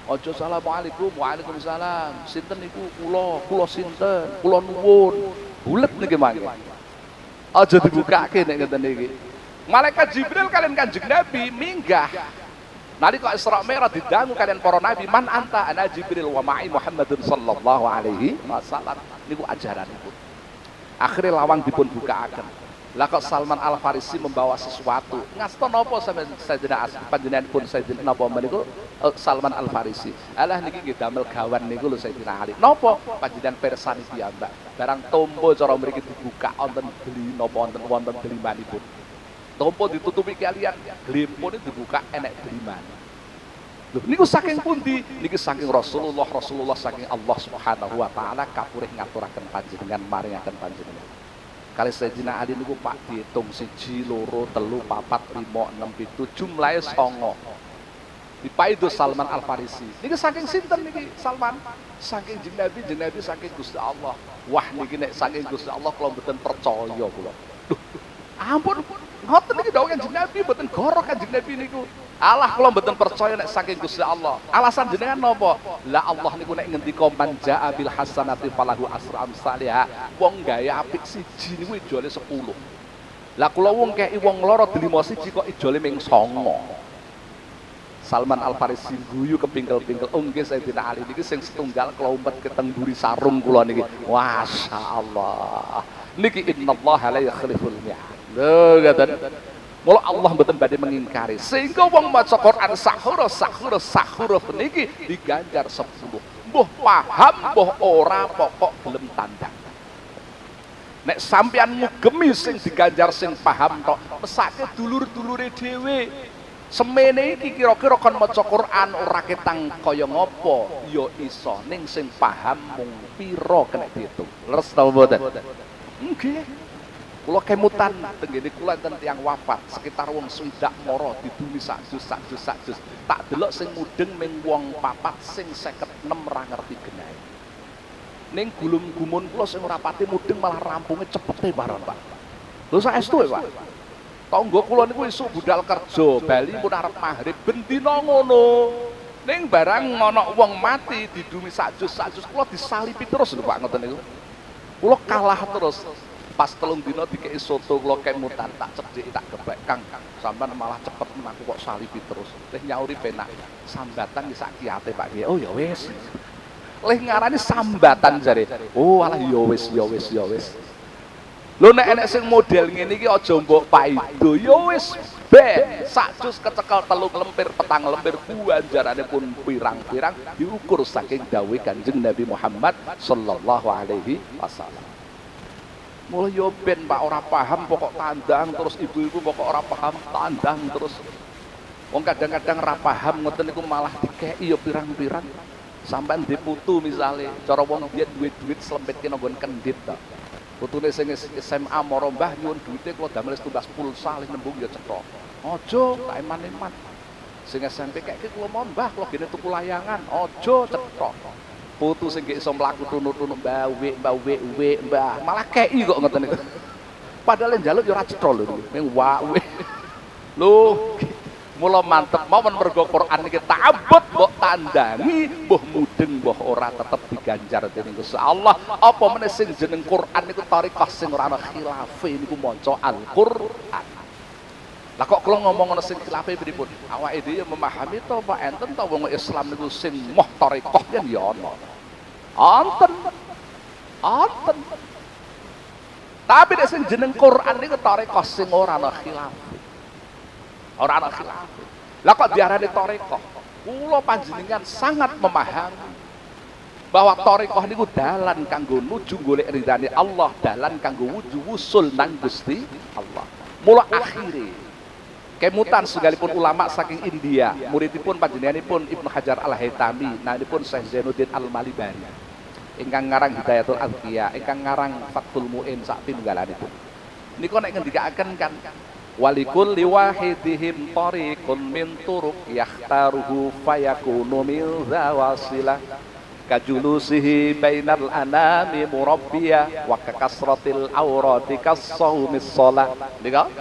Aja assalamualaikum, waalaikumsalam. Sinten niku kula sinten? Kula nuwun." Bulet niki mangke. Aja dibukake nek ngeten iki. Malaikat Jibril kalian Kanjeng Nabi minggah. Nalika Isra Mi'raj didangu kalian para nabi, "Man anta?" "Ana Jibril wa ma'i Muhammadun sallallahu alaihi wasallam." Niku ajaranipun. Akhirnya lawang dipun bukaaken. Lah kok Salman Al-Farisi membawa sesuatu. Ngasta napa sampeyan Sayyidina panjenengan pun Sayyidina napa meniku Salman Al-Farisi. Alah niki nggih damel gawan niku lho Sayyidina Ali. Napa panjenengan pirsani piyambak. Barang tombo cara mriki dibuka wonten beli napa wonten delimanipun. Tombo ditutupi kalian, glempone dibuka enek delimane. Lho niku saking pundi? Niki saking Rasulullah saking Allah Subhanahu wa taala kapurih ngaturaken panjenengan maringaken panjenengan. Kali Sayyidina Ali niku Pak diitung 1 2 3 4 5 6 7 jumlahe 9. Dipaido Salman Al Farisi. Niki saking sinten niki Salman? Saking Jeng Nabi saking Gusti Allah. Wah niki nek saking Gusti Allah kula mboten percaya kula. Duh, ampun, ngoten niki dawuh Kanjeng Nabi mboten goro Kanjeng Nabi niku. Allah kula mboten percaya nek saking Gusti Allah. Alasan jenengan napa? Lah Allah niku nek ngendika man jaa bil hasanati falahu asru amsalha. Wong gawe apik siji niku ijole 10. Lah kula wong kei wong loro delima siji kok ijole ming 9. Salman Al Farisi guyu kepingkel-pingkel. Oh nggih Sayyidina Ali niki sing setunggal kula umpet keteng mburi sarung kula niki. Masyaallah. Niki innallaha la yakhliful mi'ad. Lho ngaten. Mula Allah mboten badhe mengingkari. Sehingga wong maca Quran sahur niki diganjar 10. Mbuh paham mbuh ora pokok gelem tandang. Nek sampean ngugemi sing diganjar sing paham tok, mesake dulur-dulure dhewe. Semene iki kira-kira kon maca Quran ora ketang kaya ngopo ya iso ning sing paham mung pira kena diitung. Leres ta mboten? Nggih. Kula kemutan tenggene kula enten tiyang wafat sekitar wong swidak mara didumi sak jus. Tak delok sing mudeng ming wong 4 sing 56 ra ngerti genahe. Ning gulum-gumun kula sing ora pati mudeng malah rampunge cepete barang, Pak. Lho saestu ya, Pak. Tangga kula niku esuk budal kerja, bali pun arep maghrib bendina ngono. Ning barang ana wong mati didumi sak jus kula disalipi terus lho Pak ngoten niku. Kula kalah terus. Pas 3 dina dikeki soto kula kemutan tak cedhik tak gebek Kang. Sampeyan malah cepet aku kok salipi terus. Teh nyauri penak. Sambatan ki sak kiate Pak Kiai. Oh ya wis. Leh ngarani sambatan jare. Oh alah ya wis. Lho nek enek sing model ngene iki aja mbok paido ya wis ben sak jus kecekel 3 lempir 4 lempir ganjarane pun pirang-pirang diukur saking dawuh Kanjeng Nabi Muhammad sallallahu alaihi wasallam. Mulai yo ben Pak ora paham pokok tandang terus ibu-ibu pokok ora paham tandang terus. Wong kadang-kadang ora paham ngoten niku malah dikeki yo pirang-pirang. Sampeyan diputu misale cara wong biyen duwe-duit slempitke nang nggon kendhit ta. Putune sing SMA mara mbah nyuwun duwite kula damel tumbas pulsa lih nembung ya cetha. Aja tak eman-eman. Sing SMP kek kula mau mbah kula gene tuku layangan, aja cetha. Putu sing gek iso mlaku tunu-tunu mbah malah kei kok ngoten niku. Padahal njaluk ya ora cetha lho niku. Ning wae. Lho mula mantep mawon mergo Quran iki ta'abbud mbok tandangi mbuh mudeng mbuh ora tetep diganjar dening Gusti Allah. Apa meneh sing jeneng Quran niku thariqah sing ora ana khilafe niku maca Al-Qur'an. Lah kok kula ngomong ana sing khilafe pripun? Awake dhewe memahami to apa enten to wong Islam niku sing moh thariqah yen ya ana. Anten. Tapi nek sing jeneng Quran niku thariqah sing ora ana khilafe. Ora ana khilaf. Lah kok diarani thariqah? Kula panjenengan sangat memahami bahwa thariqah niku dalan kanggo nuju golek ridane Allah, dalan kanggo wusul nang Gusti Allah. Mula akhire kemutan segalipun ulama saking India, muridipun panjenenganipun Ibnu Hajar Al-Haytami, nanipun Syekh Zainuddin Al-Malibari. Ingkang ngarang Hidayatul Adhqiya, ingkang ngarang Fathul Mu'in sak pinunggalanipun. Niku nek ngendikaken kan walikul liwahidihim tariqun min turuq yakhtaruhu fayakunu min zawasilah kajulusihi bainal anami murabbiya wa kakasratil awrati kasaumis shalah. Nika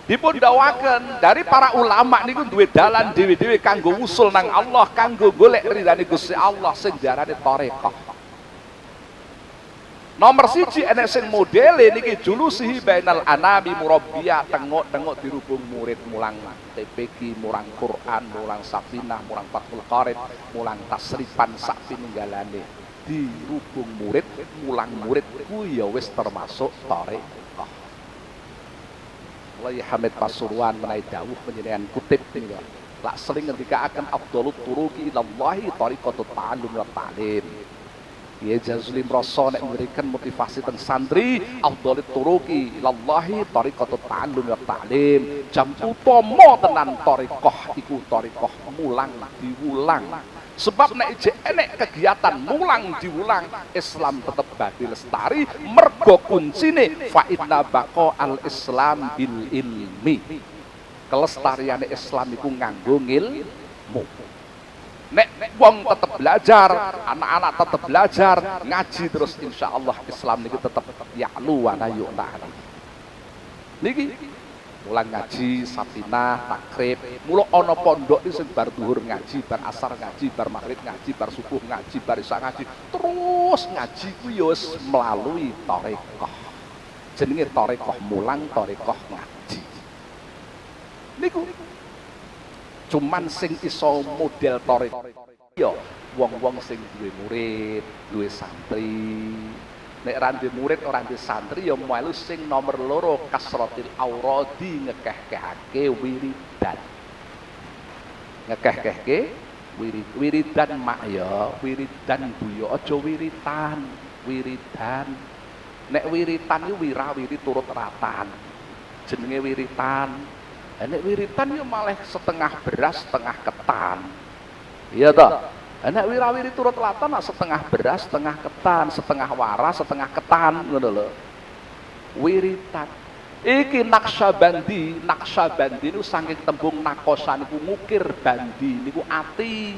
dipun dawaken dari para ulama niku duwe dalan dhewe-dhewe kanggo usul nang Allah, kanggo golek ridane Gusti Allah sing diarani thariqah. Nomor 1 enek sing modele niki julusihi bainal anami murabbiya, tengok-tengok dirubung murid mulang TPQ, mulang Quran, mulang Safinah, mulang Fathul Qarib, mulang tasrifan sak pinunggalane. Dirubung murid, mulang murid kuwi ya wis termasuk thariqah. Mulai Hamid Pasuruan menawi dawuh panjenengan kutip niku. Lak sering ngendika akan afdalut turuqi ilallahi thariqatut ta'allum wa ta'lim. Ya Jazuli merasa nek memberikan motivasi teng santri afdalut turuqi ilallahi thariqatut ta'allum wa ta'lim. Jam utama tenan thariqah iku thariqah mulang diulang. Sebab nek ijek enek kegiatan mulang diulang, Islam tetep badhe lestari mergo kuncine fa inna baqa al Islam bil ilmi. Kelestariane Islam iku nganggo ngilmu. Nek wong tetep belajar, anak-anak tetep belajar, ngaji terus insyaallah Islam niki tetep ya'lu wa la yu'la. Niki mulang ngaji, sapinah, takrib, mula ana pondok iki sing bar zuhur ngaji, bar asar ngaji, bar maghrib ngaji, bar subuh ngaji, bar isya ngaji, terus ngaji ku ya wis melalui thariqah. Jenenge thariqah mulang, thariqah ngaji. Niku cuman sing iso model thariqah ya wong-wong sing duwe murid, duwe santri. Nek ora duwe murid, ora duwe santri ya melu sing nomor loro kasratil auradi ngekeh-kehake wiridan. Ngekeh-kehke wiridan mak ya, wiridan bu ya aja wiritan, wiridan. Nek wiritan iki wirawiri turut ratan. Jenenge wiritan. Nek wiritan yo malah setengah beras, setengah ketan. Iya toh? Nek wirawiri turut latan setengah beras, setengah ketan, setengah waras, setengah ketan ngono lho. Wiritan. Iki Naqsyabandi niku saking tembung nakosa niku ngukir bandi niku ati.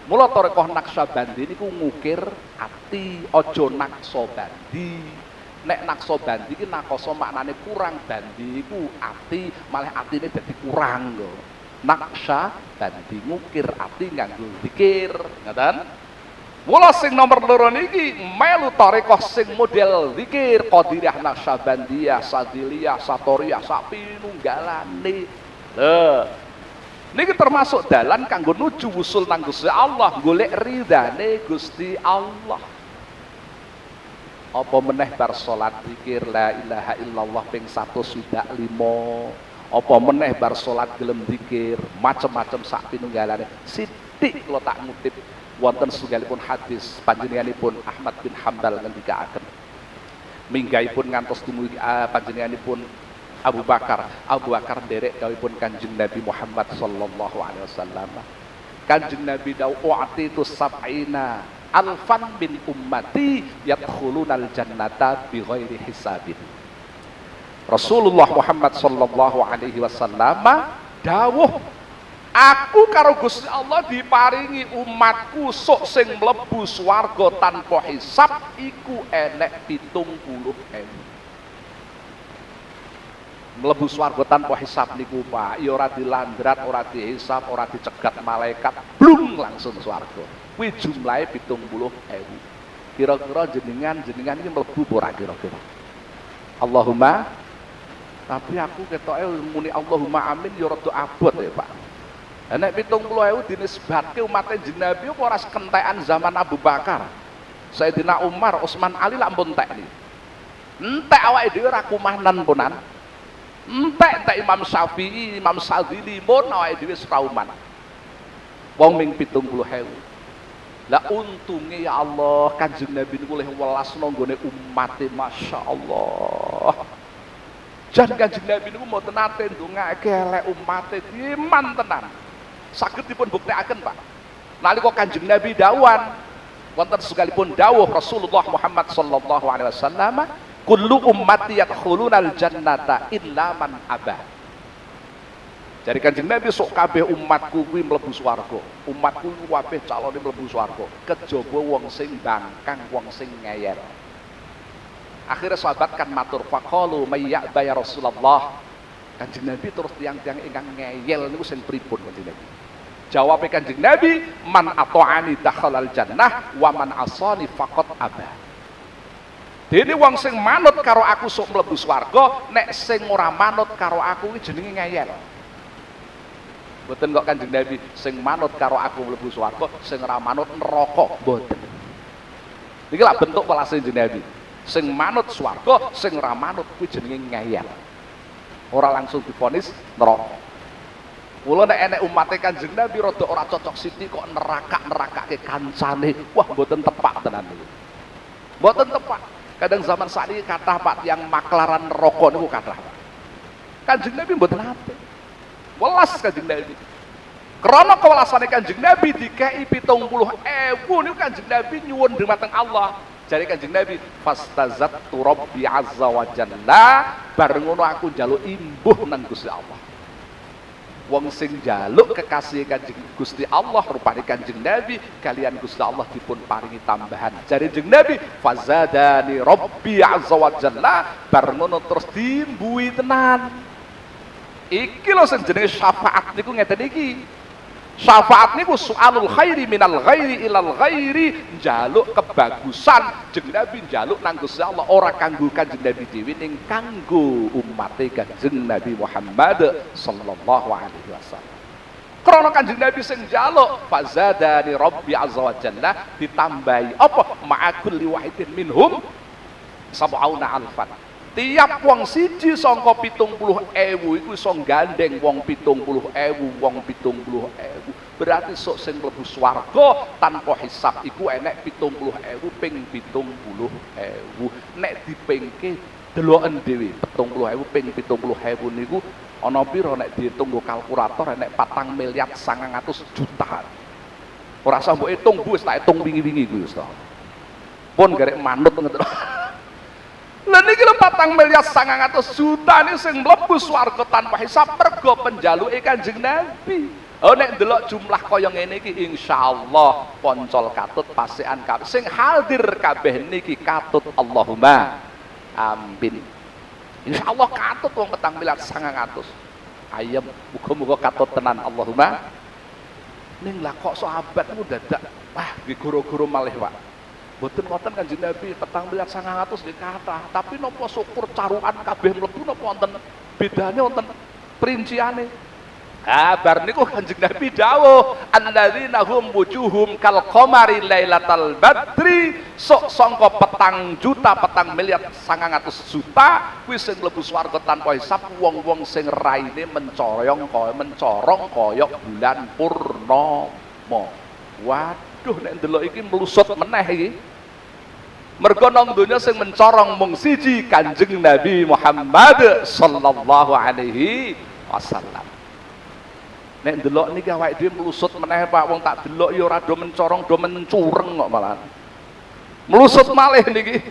Mula thariqah Naqsyabandi niku ngukir ati, aja Naqsyabandi. Nek Naqsyabandi iki nakoso maknane kurang, bandi iku ati, malah atine dadi kurang lho. Naqsyabandi ngukir ati nganggo zikir, ngoten. Mula sing nomor loro niki melu thariqah sing model zikir, Qadiriyah, Naqsyabandiyah, Sadiliyah, Satoriyah, sapinunggalane. Lho. Niki termasuk dalan kanggo nuju wusul nang Gusti Allah, golek ridane Gusti Allah. Apa meneh bar salat zikir la ilaha illallah ping 105. Apa meneh bar salat gelem zikir macem-macem sak pinunggalane. Sithik kula tak ngutip wonten setunggalipun hadis panjenenganipun Ahmad bin Hambal ngendikaaken. Minggahipun ngantos dumugi panjenenganipun Abu Bakar nderek dawuhipun Kanjeng Nabi Muhammad sallallahu alaihi wasallam. Kanjeng Nabi dawuh atitu sab'ina alfan min ummati yadkhulunal jannata bighairi hisabin. Rasulullah Muhammad sallallahu alaihi wasallam dawuh, aku karo Gusti Allah diparingi umatku sok sing mlebu swarga tanpa hisab iku enek 70.000. Mlebu swarga tanpa hisab niku Pak, ya ora dilandrat, ora dihisab, ora dicegat malaikat, blung langsung swarga. Kuwi jumlahe 70.000. Kira-kira jenengan iki mlebu ora kira-kira? Allahumma, tapi aku ketoke muni Allahumma amin ya rada abot ya Pak. Nek 70.000 dinisbatke umat Kanjeng Nabi apa ora sekentekan zaman Abu Bakar, Sayyidina Umar, Utsman, Ali lak mbon entek niki. Entek awake dhewe ora kumanan punan. Entek Imam Syafi'i, Imam Sadzili mun awake dhewe serauman. Wong ming 70.000. Lah untunge ya Allah Kanjeng Nabi niku oleh welasno nggone umate masyaallah. Jan Kanjeng Nabi niku mboten nate ndongake elek umate iman tenan. Saged dipun buktekaken Pak. Nalika Kanjeng Nabi dawuhan wonten sekalipun dawuh Rasulullah Muhammad sallallahu alaihi wasallam, kullu ummati yadkhulunal jannata illa man aba. Jadi Kanjeng Nabi sok kabeh umatku kuwi mlebu swarga. Umatku kabeh calone mlebu swarga. Kejaba wong sing bangkang, wong sing ngeyel. Akhirnya sahabat kan matur faqalu may ya'ba ya Rasulullah. Kanjeng Nabi terus tiang-tiang ingkang ngeyel niku sing pripun Kanjeng Nabi? Jawab Kanjeng Nabi, man ata'ani dakhalal jannah wa man asani faqad aba. Dene wong sing manut karo aku sok mlebu swarga, nek sing ora manut karo aku iki jenenge ngeyel. Mboten kok Kanjeng Nabi sing manut karo aku mlebu swarga, sing ora manut neraka, mboten. Niki lak bentuk welase Kanjeng Nabi. Sing manut swarga, sing ora manut kuwi jenenge ngeyel. Ora langsung divonis neraka. Mula nek enek umate Kanjeng Nabi rada ora cocok sithik kok nerakake kancane. Wah, mboten tepak tenan niku. Mboten tepak. Kadang zaman sakniki kathah Pak yang maklaran neraka niku kathah. Kanjeng Nabi mboten ate. Welas Kanjeng Nabi. Karena kewelasane Kanjeng Nabi dikei 70.000 niku Kanjeng Nabi nyuwun dhumateng Allah. Jare Kanjeng Nabi, fastazattu rabbi azza wa jalla, bar ngono aku njaluk imbuh nang Gusti Allah. Wong sing njaluk kekasih Kanjeng Gusti Allah rupane Kanjeng Nabi kalian Gusti Allah dipun paringi tambahan. Jare Kanjeng Nabi fazadani rabbi azza wa jalla bar ngono terus dimbui tenan. Iki lho sing jenenge syafaat niku ngeten iki. Syafaat niku soalul khairi minal ghairi ilal ghairi, njaluk kebagusan Kanjeng Nabi njaluk nang Gusti Allah ora kanggo Kanjeng Nabi dhewe ning kanggo umate Kanjeng Nabi Muhammad sallallahu alaihi wasallam. Krana Kanjeng Nabi sing njaluk fazadani rabbi azza wa jalla ditambahi apa ma'akul liwahidin minhum sab'auna alfan. Tiap wong siji sangka 70.000 iku iso gandeng wong 70.000, wong 70.000. Berarti sok sing mlebu swarga tanpa hisab iku enek 70.000 ping 70.000. Nek dipengke deloken dhewe 70.000 ping 70.000 niku ana pira nek diitung nggo kalkulator enek 4.900.000.000. Ora usah mbok hitung wis tak hitung wingi-wingi kuwi wis to. Pun garek manut ngoten. Lha niki lho 4.900.000.000 niki sing mlebu swarga tanpa hisab mergo penjaluke Kanjeng Nabi. Oh nek ndelok jumlah kaya ngene iki insyaallah poncol katut pasekan kabeh sing hadir kabeh niki katut Allahumma amin. Insyaallah katut wong 4.900.000. Ayem muga-muga katut tenan Allahumma. Ning lah kok sahabat niku dadak wah nggih goro-goro malih Pak. Mboten wonten Kanjeng Nabi 4.900.000 nggih kathah, tapi napa syukur carukan kabeh mlebu napa wonten bedane wonten perinciane. Bar niku Kanjeng Nabi dawuh, alladzina hum wujuhum kal qamari lailatal badri, sok sangka 4.900.000.000 kuwi sing mlebu swarga tanpa hisab wong-wong sing raine mencorong kaya bulan purnama. Waduh nek ndelok iki mlusut meneh iki. Mergo nang donya sing mencorong mung siji Kanjeng Nabi Muhammad sallallahu alaihi wasallam. Nek ndelok niki awake dhewe mlusut meneh Pak, wong tak delok ya ora do mencorong, do mencureng kok malah. Mlusut malih niki.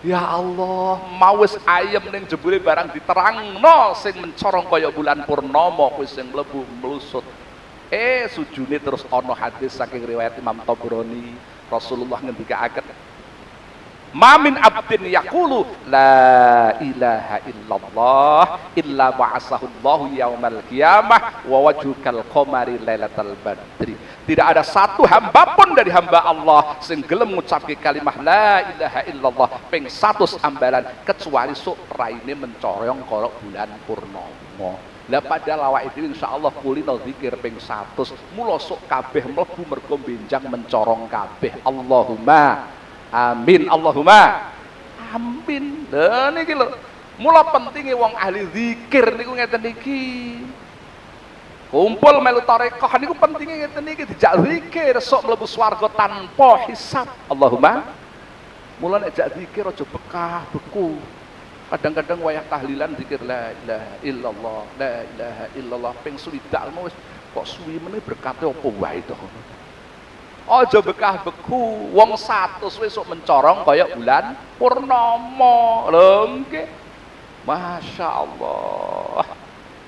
Ya Allah, mau wis ayem ning jebule barang diterangno sing mencorong kaya bulan purnama kuwi sing mlebu mlusut. Sujune terus ana hadis saking riwayat Imam Tabrani, Rasulullah ngendikaaken Mamin abdin yaqulu la ilaha illallah illa ba'asahullahu yaumal qiyamah wa wajhukal qamari lailatal badri. Tidak ada satu hamba pun dari hamba Allah sing gelem ngucapke kalimah la ilaha illallah ping 100 ambalan kecuali sok raine mencorong kaya bulan purnama. Lah padahal awake dhewe insyaallah kulino zikir ping 100 mula sok kabeh mlebu mergo benjang mencorong kabeh. Allahumma amin, Allahumma amin. Lah niki lho, mula pentinge wong ahli zikir niku ngeten iki. Kumpul melu tarekah niku pentinge ngeten iki, dijak zikir sok mlebu swarga tanpa hisab. Allahumma. Mula nek jak zikir aja bekah beku. Kadang-kadang wayah tahlilan zikir la ilaha illallah, la ilaha illallah ping 60 wis kok suwi meneh berkate apa wae to. Aja bekah beku, wong 100 wis sok mencorong kaya bulan purnama. Lho nggih. Masyaallah.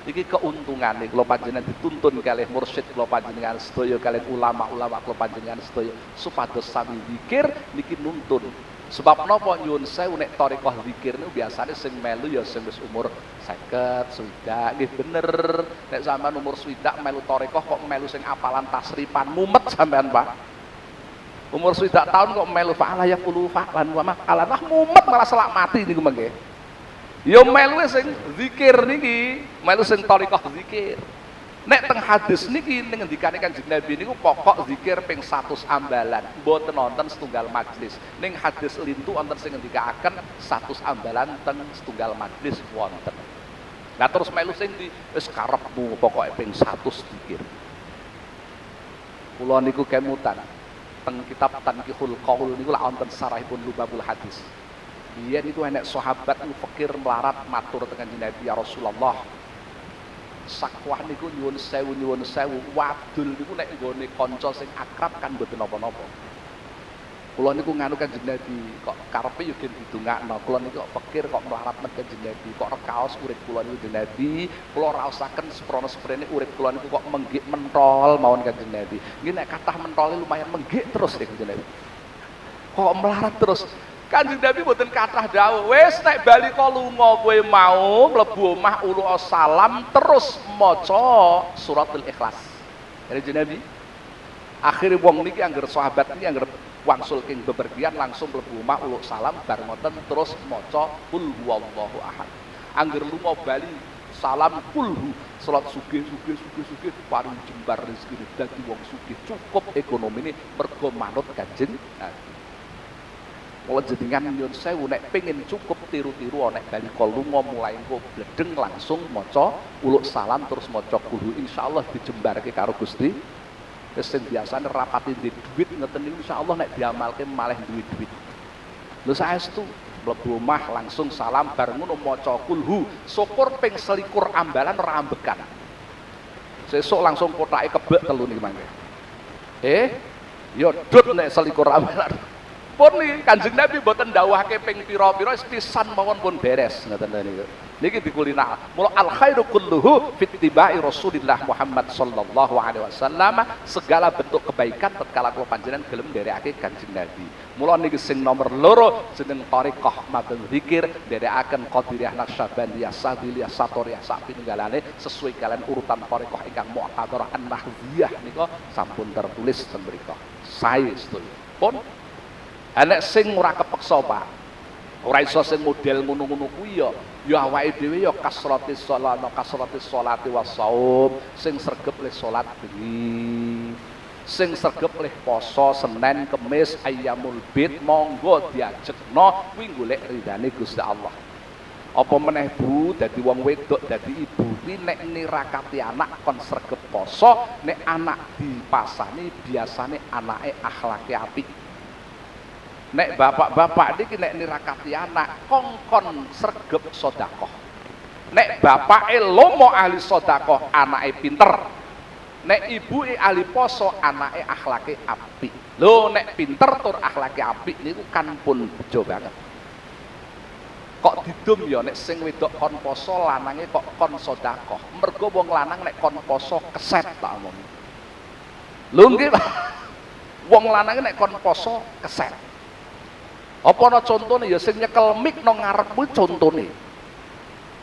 Iki keuntungan kula panjenengan dituntun kalih mursyid kula panjenengan sedaya kalih ulama-ulama kula panjenengan sedaya supados sami zikir niki nuntun. Sebab napa nyuwun sewu nek tarekah zikir niku biasane sing melu ya sing wis umur 50, 60 nggih bener. Nek sampean umur 60 melu tarekah kok melu sing apalan tasripan mumet sampean Pak. Umur 60 tahun kok melu fa'ala ya qulu fa'lan wa maqalan mumet malah selak mati niku mengke. Ya melu sing zikir niki, melu sing tarekah zikir. Nek teng hadis niki ning ngendikane Kanjeng Nabi niku pokok zikir ping 100 ambalan, mboten wonten setunggal majelis. Ning hadis lintu wonten sing ngendikaken 100 ambalan teng setunggal majelis wonten. Lah terus melu sing di wis karepmu pokoke ping 100 zikir. Kula niku kemutan teng kitab Tanqihul Qaul niku lak wonten sarahipun Lubabul Hadis. Biyen niku enek sahabat niku fakir melarat matur teng Kanjeng Nabi ya Rasulullah. Sakwah niku nyuwun sewu wadul niku nek nggone kanca sing akrab kan mboten napa-napa. Kula niku nganu Kanjeng Nabi, kok karepe yo den didongakno. Kula niku kok pikir kok melarat men Kanjeng Nabi, kok rekaos urip kula niku Kanjeng Nabi, kula raosaken seprono-seprene urip kula niku kok menggik mentol mawon Kanjeng Nabi. Nggih nek kathah mentole lumayan menggik terus nek Kanjeng Nabi. Kok melarat terus. Kanjeng Nabi mboten kathah dawuh, wis nek bali kok lunga kowe mau mlebu omah ulu salam terus maca suratul Ikhlas. Kanjeng Nabi. Akhire wong niki anggere sahabat niki anggere wangsul king bepergian langsung mlebu omah uluk salam bar ngoten terus maca qul huwallahu ahad. Angger lunga bali salam kulhu salat sugih paring jembar rezeki dadi wong sugih cukup ekonomine mergo manut Kanjeng Nabi. Kula jenengan nyuwun sewu nek pengin cukup tiru-tiru nek bali lunga mulai engko bledeng langsung maca uluk salam terus maca kulhu insyaallah dijembarke karo Gusti. Sing biasane rapati duit ngeten niku insyaallah nek diamalke malah duit. Lho saestu mlebu omah langsung salam bar ngono maca kulhu syukur ping 21 ambalan ora ambekan. Sesuk langsung kotake kebek telu niki mangke. Ya dut nek 21 ambalan. Pun niki Kanjeng Nabi mboten dawuhake ping pira-pira pisan mawon pun beres ngoten niku. Niki dikulina. Mula al khairu kulluhu fi ittiba'i Rasulillah Muhammad sallallahu alaihi wasallam. Segala bentuk kebaikan tatkala kula panjenengan gelem nderekake Kanjeng Nabi. Mula niki sing nomor 2 jeneng thariqah mabel zikir nderekaken Qadiriyah Naqsyabandiyah Sadiliyah Satoriyah sak pininggalane sesuai kalian urutan thariqah ingkang mu'tabarah an-nahdhiyah nika sampun tertulis ten mriku. Sae sedaya. Pun ana sing ora kepeksa Pak. Ora iso sing model ngono-ngono kuwi ya awake dhewe ya kasratis sholati wassaum sing sregep le salat bengi sing sregep le poso Senin Kemis Ayyamul Bid monggo diajekno kuwi golek ridane Gusti Allah. Apa meneh Bu dadi wong wedok dadi ibu kuwi nek nirakati anak kon sregep poso nek anak dipasani biasane anake akhlake apik. Nek bapak-bapak niki nek nirakati anak kongkon sregep sedekah. Nek bapake lomo ahli sedekah, anake pinter. Nek ibuke ahli poso, anake akhlake apik. Lho nek pinter tur akhlake apik niku kan pun bejo banget. Kok didum ya nek sing wedok kon poso lanange kok kon sedekah. Mergo wong lanang nek kon poso keset tak omong. Lho nggih Pak. Wong lanang nek kon poso keset. Apa ana contone ya sing nyekel mik nang ngarepmu contone.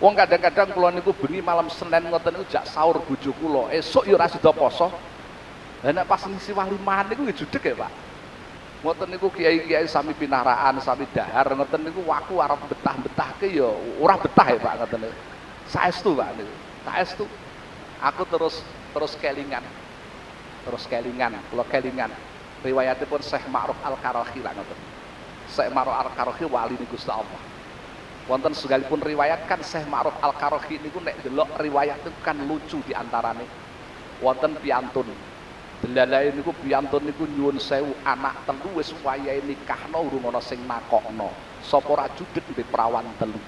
Wong kadang-kadang kula niku bengi malam Senin ngoten niku jak sahur bojo kula, esuk ya ora sida poso. Lah nek pas ngisi walimahan niku nggih judeg ya, Pak. Ngoten niku kiai-kiai sami pinaraan, sami dahar ngoten niku aku arep betah-betahke ya ora betah ya, Pak ngoten niku. Saestu Pak niku. Saestu. Aku terus kelingan. Kula kelingan. Riwayatipun Syekh Ma'ruf Al-Karahi lah ngoten. Syekh Ma'ruf Al-Karahi wali niku Gusti Allah. Wonten segalipun riwayat kan Syekh Ma'ruf Al-Karahi niku nek delok riwayat itu kan lucu diantarane. Wonten piantun. Delalae niku piantun niku nyuwun sewu anak telu wis wayahe nikahno urung ana sing nakokno. Sapa ora judeg mbek prawan telu.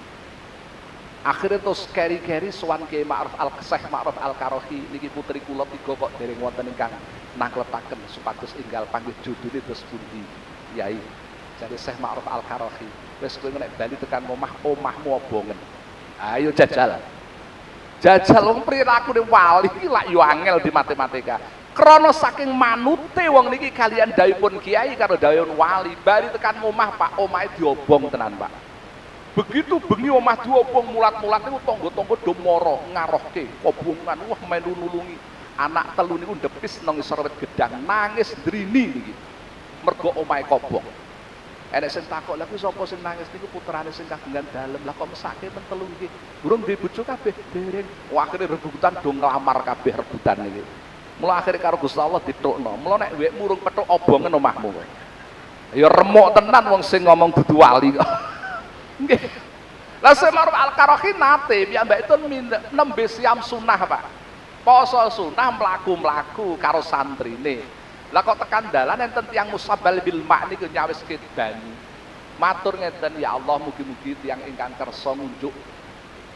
Akhire terus keri-keri sowan Kiai Ma'ruf Syekh Ma'ruf Al-Karahi niki putri kula 3 kok dereng wonten ingkang nakletaken supados enggal panggih judule terus pundi. Yai jadi Syekh Ma'ruf Al-Karahi wis kowe nek bali tekan omahmu obongen. Ayo jajal wong prilakune wali iki lak yo angel di matematika. Krana saking manute wong niki kalian dawuhipun kiai karo dawuhipun wali bali tekan omah Pak omahe diobong tenan Pak. Begitu bengi omah diobong mulat-mulat niku tangga-tangga do mara ngarohke obongan wah melu nulungi. Anak telu niku ndepis nang isor wit gedang nangis ndrini niki. Mergo omahe kobong. Enek sing takok lha kuwi sapa sing nangis niku putrane sing kagungan dalem. Lah kok mesake men telu iki. Durung duwe bojo kabeh dereng. Akhire rebutan do nglamar kabeh rebutan iki. Mula akhire karo Gusti Allah ditukno. Mula nek wekmu urung petuk obongen omahmu kowe. Ya remuk tenan wong sing ngomong dudu wali kok. Nggih. Lah Syekh Ma'ruf Al-Karahi nate piyambakipun nembe siam sunah, Pak. Poso sunah mlaku-mlaku karo santrine. Lah kok tekan dalan enten tiyang musabbal bil mak niku nyawiske banyu. Matur ngeten, ya Allah mugi-mugi tiyang ingkang kersa ngunjuk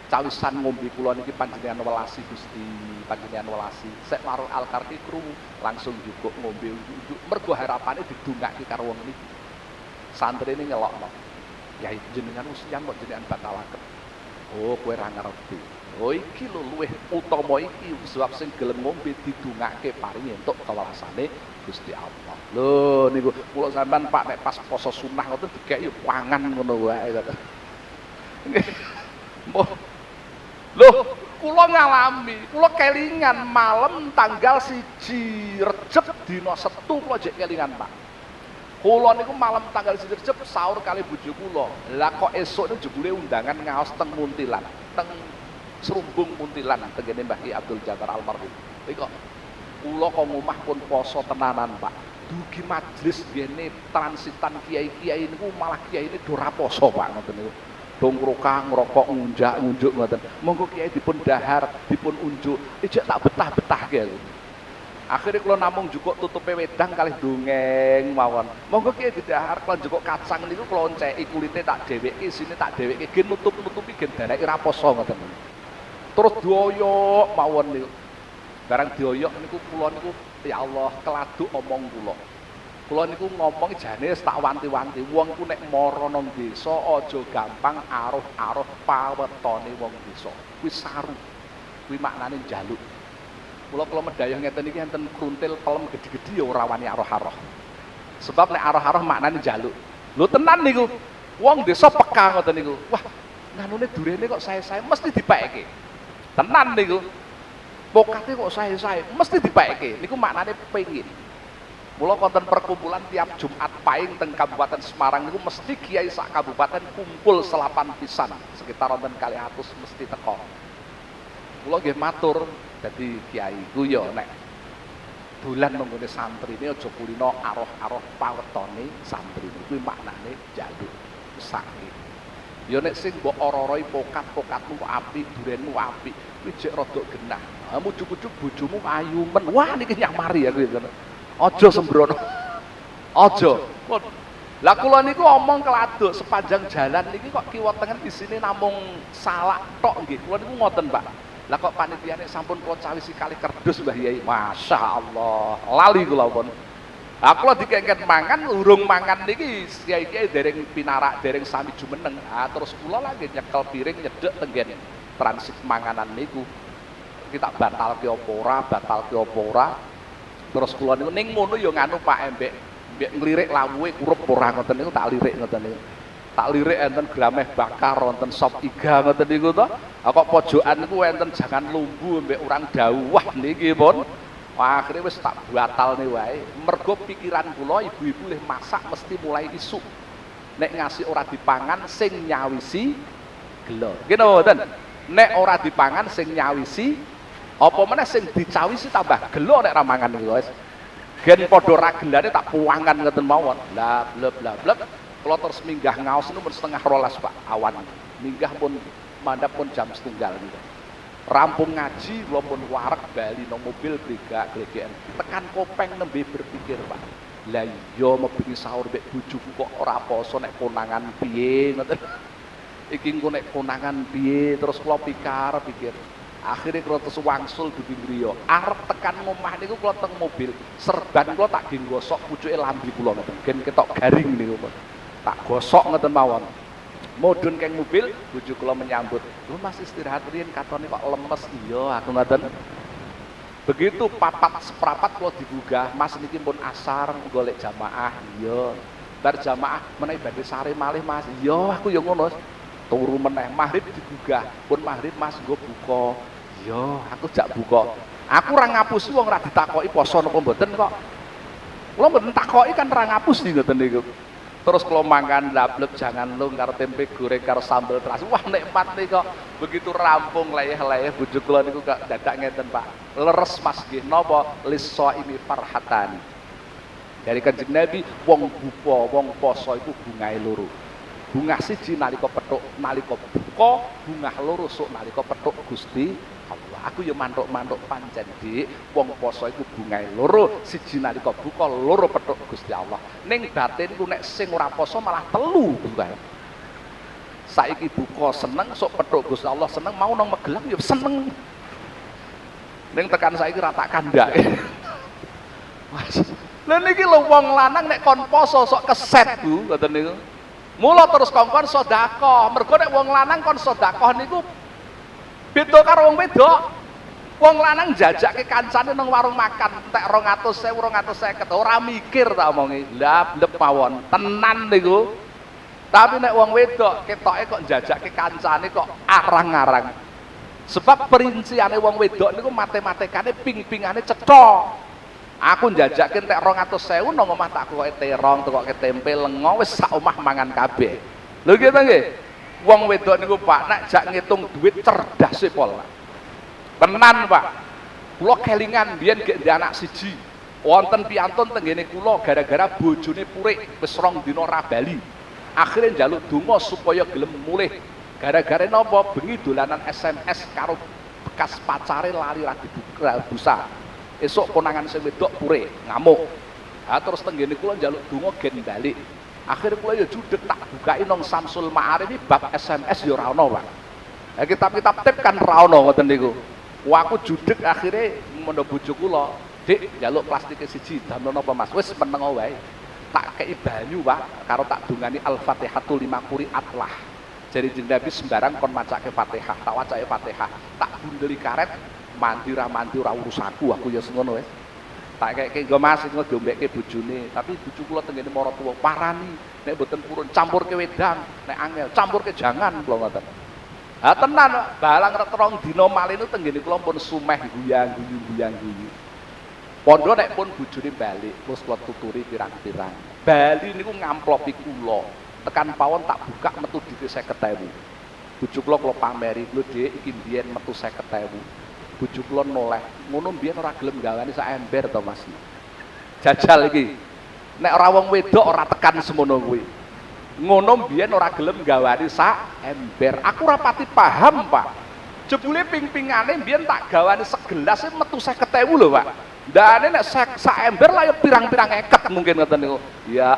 cawisan ngombe kula niki panjenengan welasi Gusti, panjenengan welasi. Syekh Ma'ruf Al-Karahi krungu langsung njupuk ngombe njuk mergo harapane didongake karo wong niki. Santri ini ngelokno. Ya jenengan usian kok jenengan batalaken. Oh, kowe ra ngerti. Oh iki lho luwih utama iki sebab sing gelem ngombe didongake paring entuk kewelasane Gusti Allah. Lho niku kula sampean Pak nek pas poso sunah ngoten dikek yo pangan ngono wae kok. Lho, kula ngalami, kula kelingan malam tanggal 1 Recep dina Setu kula jek kelingan Pak. Kula niku malam tanggal 1 Recep sahur kali bojo kula. Lah kok esuk niku jebule undangan ngaos teng Muntilan, teng Serumbung Muntilan tengene Mbah Ki Abdul Jabar almarhum. Iki kok kula kok ngomah pun poso tenanan Pak. Dugi majelis ngene transitan kiai-kiai niku malah kiai ini do ra poso Pak ngoten niku. Dong ngrokok ngunjuk ngoten. Monggo kiai dipun dahar, dipun unjuk. Ijek tak betah-betahke aku. Akhirnya kula namung jukuk tutupe wedang kalih dongeng mawon. Monggo kiai didahar kula jukuk kacang niku kula onceki kulite tak dheweke, sine tak dheweke gen nutup-nutupi gen dareke ra poso ngoten. Terus dioyok mawon niku. Barang dioyok niku kula niku ya Allah keladuk omong kula. Kula niku ngomong jane tak wanti-wanti wong ku nek mara nang desa aja gampang aruh-aruh pawetone wong desa. Kuwi saru. Kuwi maknane njaluk. Kula medhayah ngeten iki enten kruntil pelem gedhi-gedhi ya ora wani aruh-aruh. Sebab nek aruh-aruh maknane njaluk. Lho tenan niku. Wong desa peka ngoten niku. Wah, nganune durene kok sae-sae mesti dipaeke. Tenan niku. Pokate kok sae-sae mesti dipaeke. Niku maknane pengin. Mula konten perkumpulan tiap Jumat Pahing teng Kabupaten Semarang niku mesti kiai sak kabupaten kumpul selapan pisan sekitar wonten 200 mesti teko. Kula nggih matur dadi kiai ku yo nek dolan nenggone santri ini aja kulino aruh-aruh pawetone santri kuwi maknane njaluk sakit. Ya nek sing mbok ora-oroi pokat-pokatmu apik, durenmu apik, kuwi jek rada genah. Ha mujuk-mujuk bojomu ayu men. Wah niki nyamari aku ngono. Aja sembrono. Aja. Lah kula niku omong keladuk sepanjang jalan niki kok kiwa tengen isine namung salak tok nggih. Kula niku ngoten, Pak. Lah kok panitiane sampun kula cawisi kali kerdus Mbah Yai. Masya Allah. Lali kula pun. Lah kula dikengken mangan, urung mangan niki kiai-kiai dereng pinarak, dereng sami jumeneng. Ah terus kula lagi nyekel piring nyedek tenggen transit manganan niku. Kita batalke apa ora, Terus kula niku ning ngono ya nganu Pak embek nglirik lawuhe kurup ora ngoten niku tak lirik ngoten niku. Tak lirik enten grameh bakar wonten sop iga ngoten niku to. Kok pojokan niku enten jangan lumbu mbek urang dawah niki pun. Wah, akhirnya wis tak batalne wae. Mergo pikiran kula ibu-ibu leh masak mesti mulai isuk. Nek ngasih ora dipangan sing nyawisi gelo. Nggih napa mboten? Nek ora dipangan sing nyawisi apa meneh sing dicawisi tambah gelo nek ra mangan niku wis. Gen padha ra gelane tak puangan ngoten mawon. Lah bleb. Kula terus minggah ngaos niku setengah 12 Pak awan. Minggah pun mandhap pun jam 1:30 niku. Rampung ngaji kula pun wareg bali nang mobil glegeken. Tekan Kopeng nembe berpikir Pak. Lah iya mebengi sahur mek bojoku kok ora poso nek konangan piye ngoten. Iki engko nek konangan piye terus kula pikir. Akhirnya kula terus wangsul dugi griya. Arep tekan omah niku kula teng mobil, serban kula tak nggih gosok pucuke lambe kula ngoten. Gen ketok garing niku. Tak gosok ngoten mawon. Mudhun keng mobil, bojo kula menyambut. "Lho Mas istirahat riyen katone kok lemes." "Iya, aku ngoten." Begitu papat seprapat kula digugah, "Mas niki pun asar golek jamaah." "Iya." Bar jamaah menawi badhe sare malih Mas. "Iya, aku ya ngono." Turu meneh maghrib digugah, "Pun maghrib Mas nggo buka." "Iya, aku jak buka." Aku ora ngapusi wong ora ditakoki poso napa mboten kok. Kula mboten takoki kan ora ngapusi ngoten niku. Terus kula mangan lablek jangan lung karo tempe goreng karo sambel terasi. Wah nikmat nih kok. Begitu rampung leyeh-leyeh bojo kula niku gak dadak ngeten Pak. Leres Mas nggih napa lis-shaimi farhatani. Dari Kanjeng Nabi wong buka, wong poso iku bungahe loro. Bungah siji nalika pethuk, nalika buka, bungah loro sok nalika pethuk Gusti Allah. Aku ya mantuk-mantuk pancen Dik, wong poso iku bungahe loro, siji nalika buka, loro pethuk Gusti Allah. Ning batinku nek sing ora poso malah telu bungahe. Saiki buka seneng, sok pethuk Gusti Allah seneng, mau nang Magelang ya seneng. Ning tekan saiki ra tak kandhake. Lha niki lho wong lanang nek kon poso sok keset Bu, ngoten niku. Mula terus kongkon sedekah. Mergo nek wong lanang kon sedekah niku beda karo wong wedok. Wong lanang jajakke kancane nang warung makan entek 200.000 250 ora mikir tak omongi. Lah blep mawon, tenan niku. Tapi nek wong wedok ketoke kok jajakke kancane kok arang-arang. Sebab perinciane wong wedok niku matematikane ping-pingane cetha. Aku njajakke entek 200.000 nang omah tak koke terong, tukoke tempe lengo wis sak omah mangan kabeh. Lho nggih ta nggih? Wong wedok niku Pak nek jak ngitung duit cerdas e pol. Tenan Pak. Kula kelingan biyen gek ndek anak siji. Wonten piantun tenggene kula gara-gara bojone purik wis 2 dina ra bali. Akhire njaluk donga supaya gelem mulih. Gara-gara napa? Bengi dolanan SMS karo bekas pacare lali ra dibusa. Esuk konangan sing wedok purik ngamuk. Ha terus tenggene kula njaluk donga gen balik. Akhire kula ya judeg tak bukai nang Samsul Ma'arif iki bab SMS ya ora ono, Pak. Ha kitab-kitab tip kan ora ono ngoten niku. Wah aku judeg akhire mendo bojo kula, "Dik, njaluk plastike siji, damel napa Mas?" Wis meneng wae. Tak kei banyu, Pak, karo tak dungani Al-Fatihatu 5 qiraat lah. Jadi Nabi sembarang kon macake Fatihah, tak wacake Fatihah, tak bundeli karet, mandi ora urusanku, aku ya ngono wis. Tak keke nggo Mas engko diombeke bojone, tapi bojo kula tengene maratuwa parani, nek mboten purun campurke wedang, nek angel campurke jangan kula ngoten. Ha tenan balang retrong dina malih niku tenggene kula pun sumeh guyang-guyu. Pondo nek pun bojone balik, terus kula tuturi pirang-pirang. Bali niku ngamplopi kula. Tekan pawon tak buka metu duit 50.000. Bojo kula pameri, "Lho Dik, iki mbiyen metu 50.000." Bojo kula noleh. Ngono mbiyen ora gelem gawani sak ember to Mas. Jajal iki. Nek ora wong wedok ora tekan semono kuwi. Ngono mbiyen ora gelem gawani sak ember. Aku ora pati paham, Pak. Jebule ping-pingane mbiyen tak gawani segelas metu 50.000 lho, Pak. Ndane nek sak ember lah ya pirang-pirang eket mungkin ngoten niku. Ya.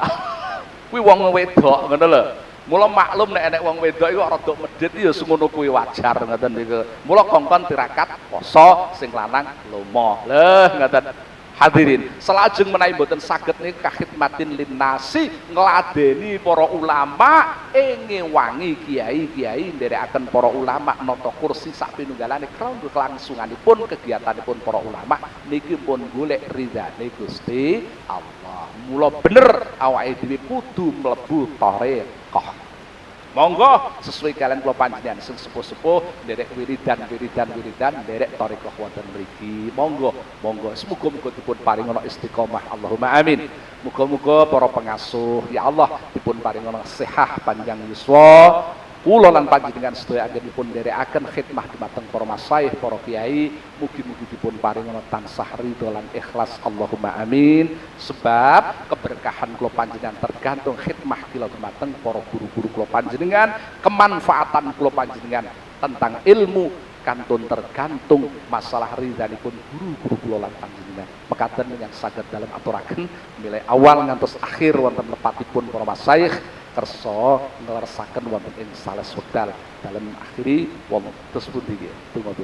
Kuwi wong wedok ngono lho. Mula maklum nek wong wedok iku rada medhit ya semono kuwi wajar ngoten niku. Mula kongkon tirakat poso sing lanang lomo. Lho ngoten. Hadirin, salajeng menawi mboten saged niku khidmatin linnasi ngladeni para ulama ngewangi kiai-kiai nderekaken para ulama nata kursi sak pinunggalane krana kelangsunganipun kegiatanipun para ulama niki pun golek ridane Gusti Allah. Mula bener awake dhewe kudu mlebu thariqah. Monggo sesuai kalian kula panjenengan sing sepuh-sepuh nderek wiridan nderek thariqah wonten mriki. Monggo semoga-moga dipun paringono istiqomah Allahumma amin. Muga-muga para pengasuh ya Allah dipun paringono sehat panjang yuswa. Kula lan panjenengan sedaya anggenipun nderekaken khidmah dumateng para masyayikh, para kiai, mugi-mugi dipun paringono tansah ridho lan ikhlas Allahumma amin. Sebab keberkahan kula panjenengan tergantung khidmah kula dumateng para guru-guru kula panjenengan, kemanfaatan kula panjenengan tentang ilmu kantun tergantung masalah ridhanipun guru-guru kula lan panjenengan. Mekaten yang saged dalam aturaken mulai awal ngantos akhir wonten lepatipun para masyayikh kersa ngleresaken wonten ing sales wekdal dalem akhiri wonten tersebut iki tunggu.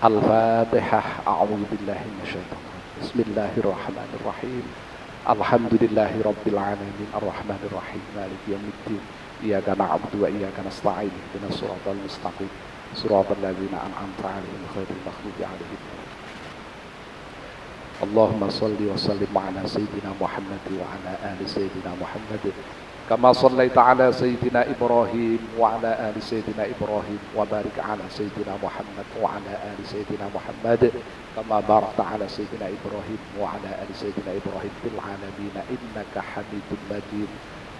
Al-Fatihah. A'udzu billahi minasyaitonir rajim. Bismillahirrahmanirrahim. Alhamdulillahi rabbil alamin arrahmanir rahim maliki yaumiddin. Iyyaka na'budu wa iyyaka nasta'in. Ihdinas siratal mustaqim. Siratal ladzina an'amta 'alaihim ghairil maghdubi 'alaihim. Allahumma shalli wa sallim 'ala sayyidina Muhammad wa 'ala ali sayyidina Muhammad. Kama shallaita 'ala sayyidina Ibrahim wa 'ala ali sayyidina Ibrahim wa barik 'ala sayyidina Muhammad wa 'ala ali sayyidina Muhammad kama barakta 'ala sayyidina Ibrahim wa 'ala ali sayyidina Ibrahim fil 'alamin innaka Hamidum Majid.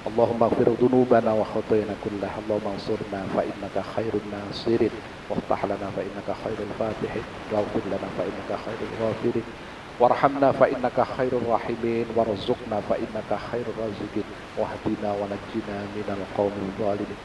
Allahumma ighfir dhunubana wa khatayana kullaha. Allahumma ansurna fa innaka khairun nasirin waftah lana fa innaka khairul fatihin waghfir lana fa innaka khairul ghafirin warhamna fa innaka khairur rahimin warzuqna fa innaka khairur raziqin wahdina wa najjina minal qaumil zalimin.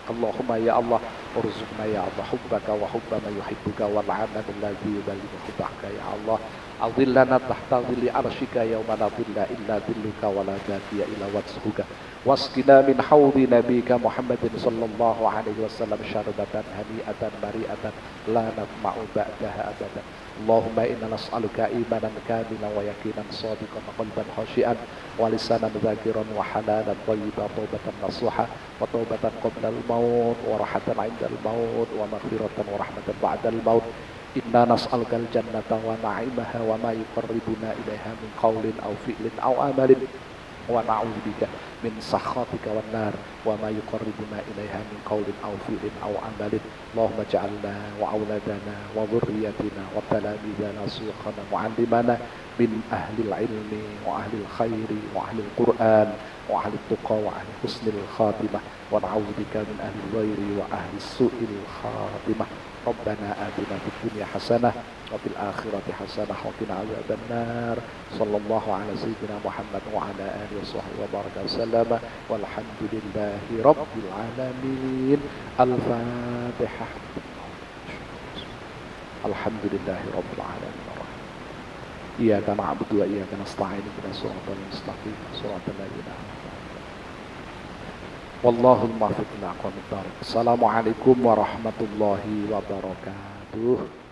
Allahumma ya Allah urzuqna ya Allah hubbaka wa hubba man yuhibbuka wal 'amal alladhi yuballighu hubbaka ya Allah Adhillana tahta dhilli arsyika yawma la dhilla illa dhilluka wa la dafiya illa wajhuka. Wasqina min hawdi nabika Muhammadin sallallahu alaihi wasallam syarbatan hani'atan mari'atan la natma'u ba'daha abadan. Allahumma inna nas'aluka imanan kamilan wa yaqinan shadiqan wa qalban khashi'an wa lisanan dzakiran wa halalan thayyiban taubatan nasuha wa taubatan qabla al-maut wa rahatan 'inda al-maut wa maghfiratan wa rahmatan ba'da al-maut. Inna nas'aluka al-jannata wa na'imaha wa ma yuqarribuna ilaiha min qawlin aw fi'lin aw amalin wa na'udzubika min sakhatika wan nar wa ma yuqarribuna ilaiha min qawlin aw fi'lin aw amalin. Allahumma ja'alna wa auladana wa dhurriyyatina wa talamidana suyukhana mu'allimana min ahli ilmi wa ahli khairi wa ahli al-Qur'an wa ahli tuqa wa ahli husnil khatimah wa na'udzubika min ahli ghairi wa ahli su'il khatimah. Rabbana atina fid dunya hasanah wa fil akhirati hasanah wa qina adzabannar. Sallallahu ala sayyidina Muhammad wa ala alihi wa sahbihi wa baraka wasallam. Walhamdulillahi rabbil alamin. Al-Fatihah. Alhamdulillahi rabbil alamin. Iyyaka na'budu wa iyyaka nasta'in. Ihdinas siratal mustaqim. Siratal ladzina an'amta 'alaihim. Wallahul muwaffiq ila aqwamit thariq. Assalamualaikum warahmatullahi wabarakatuh.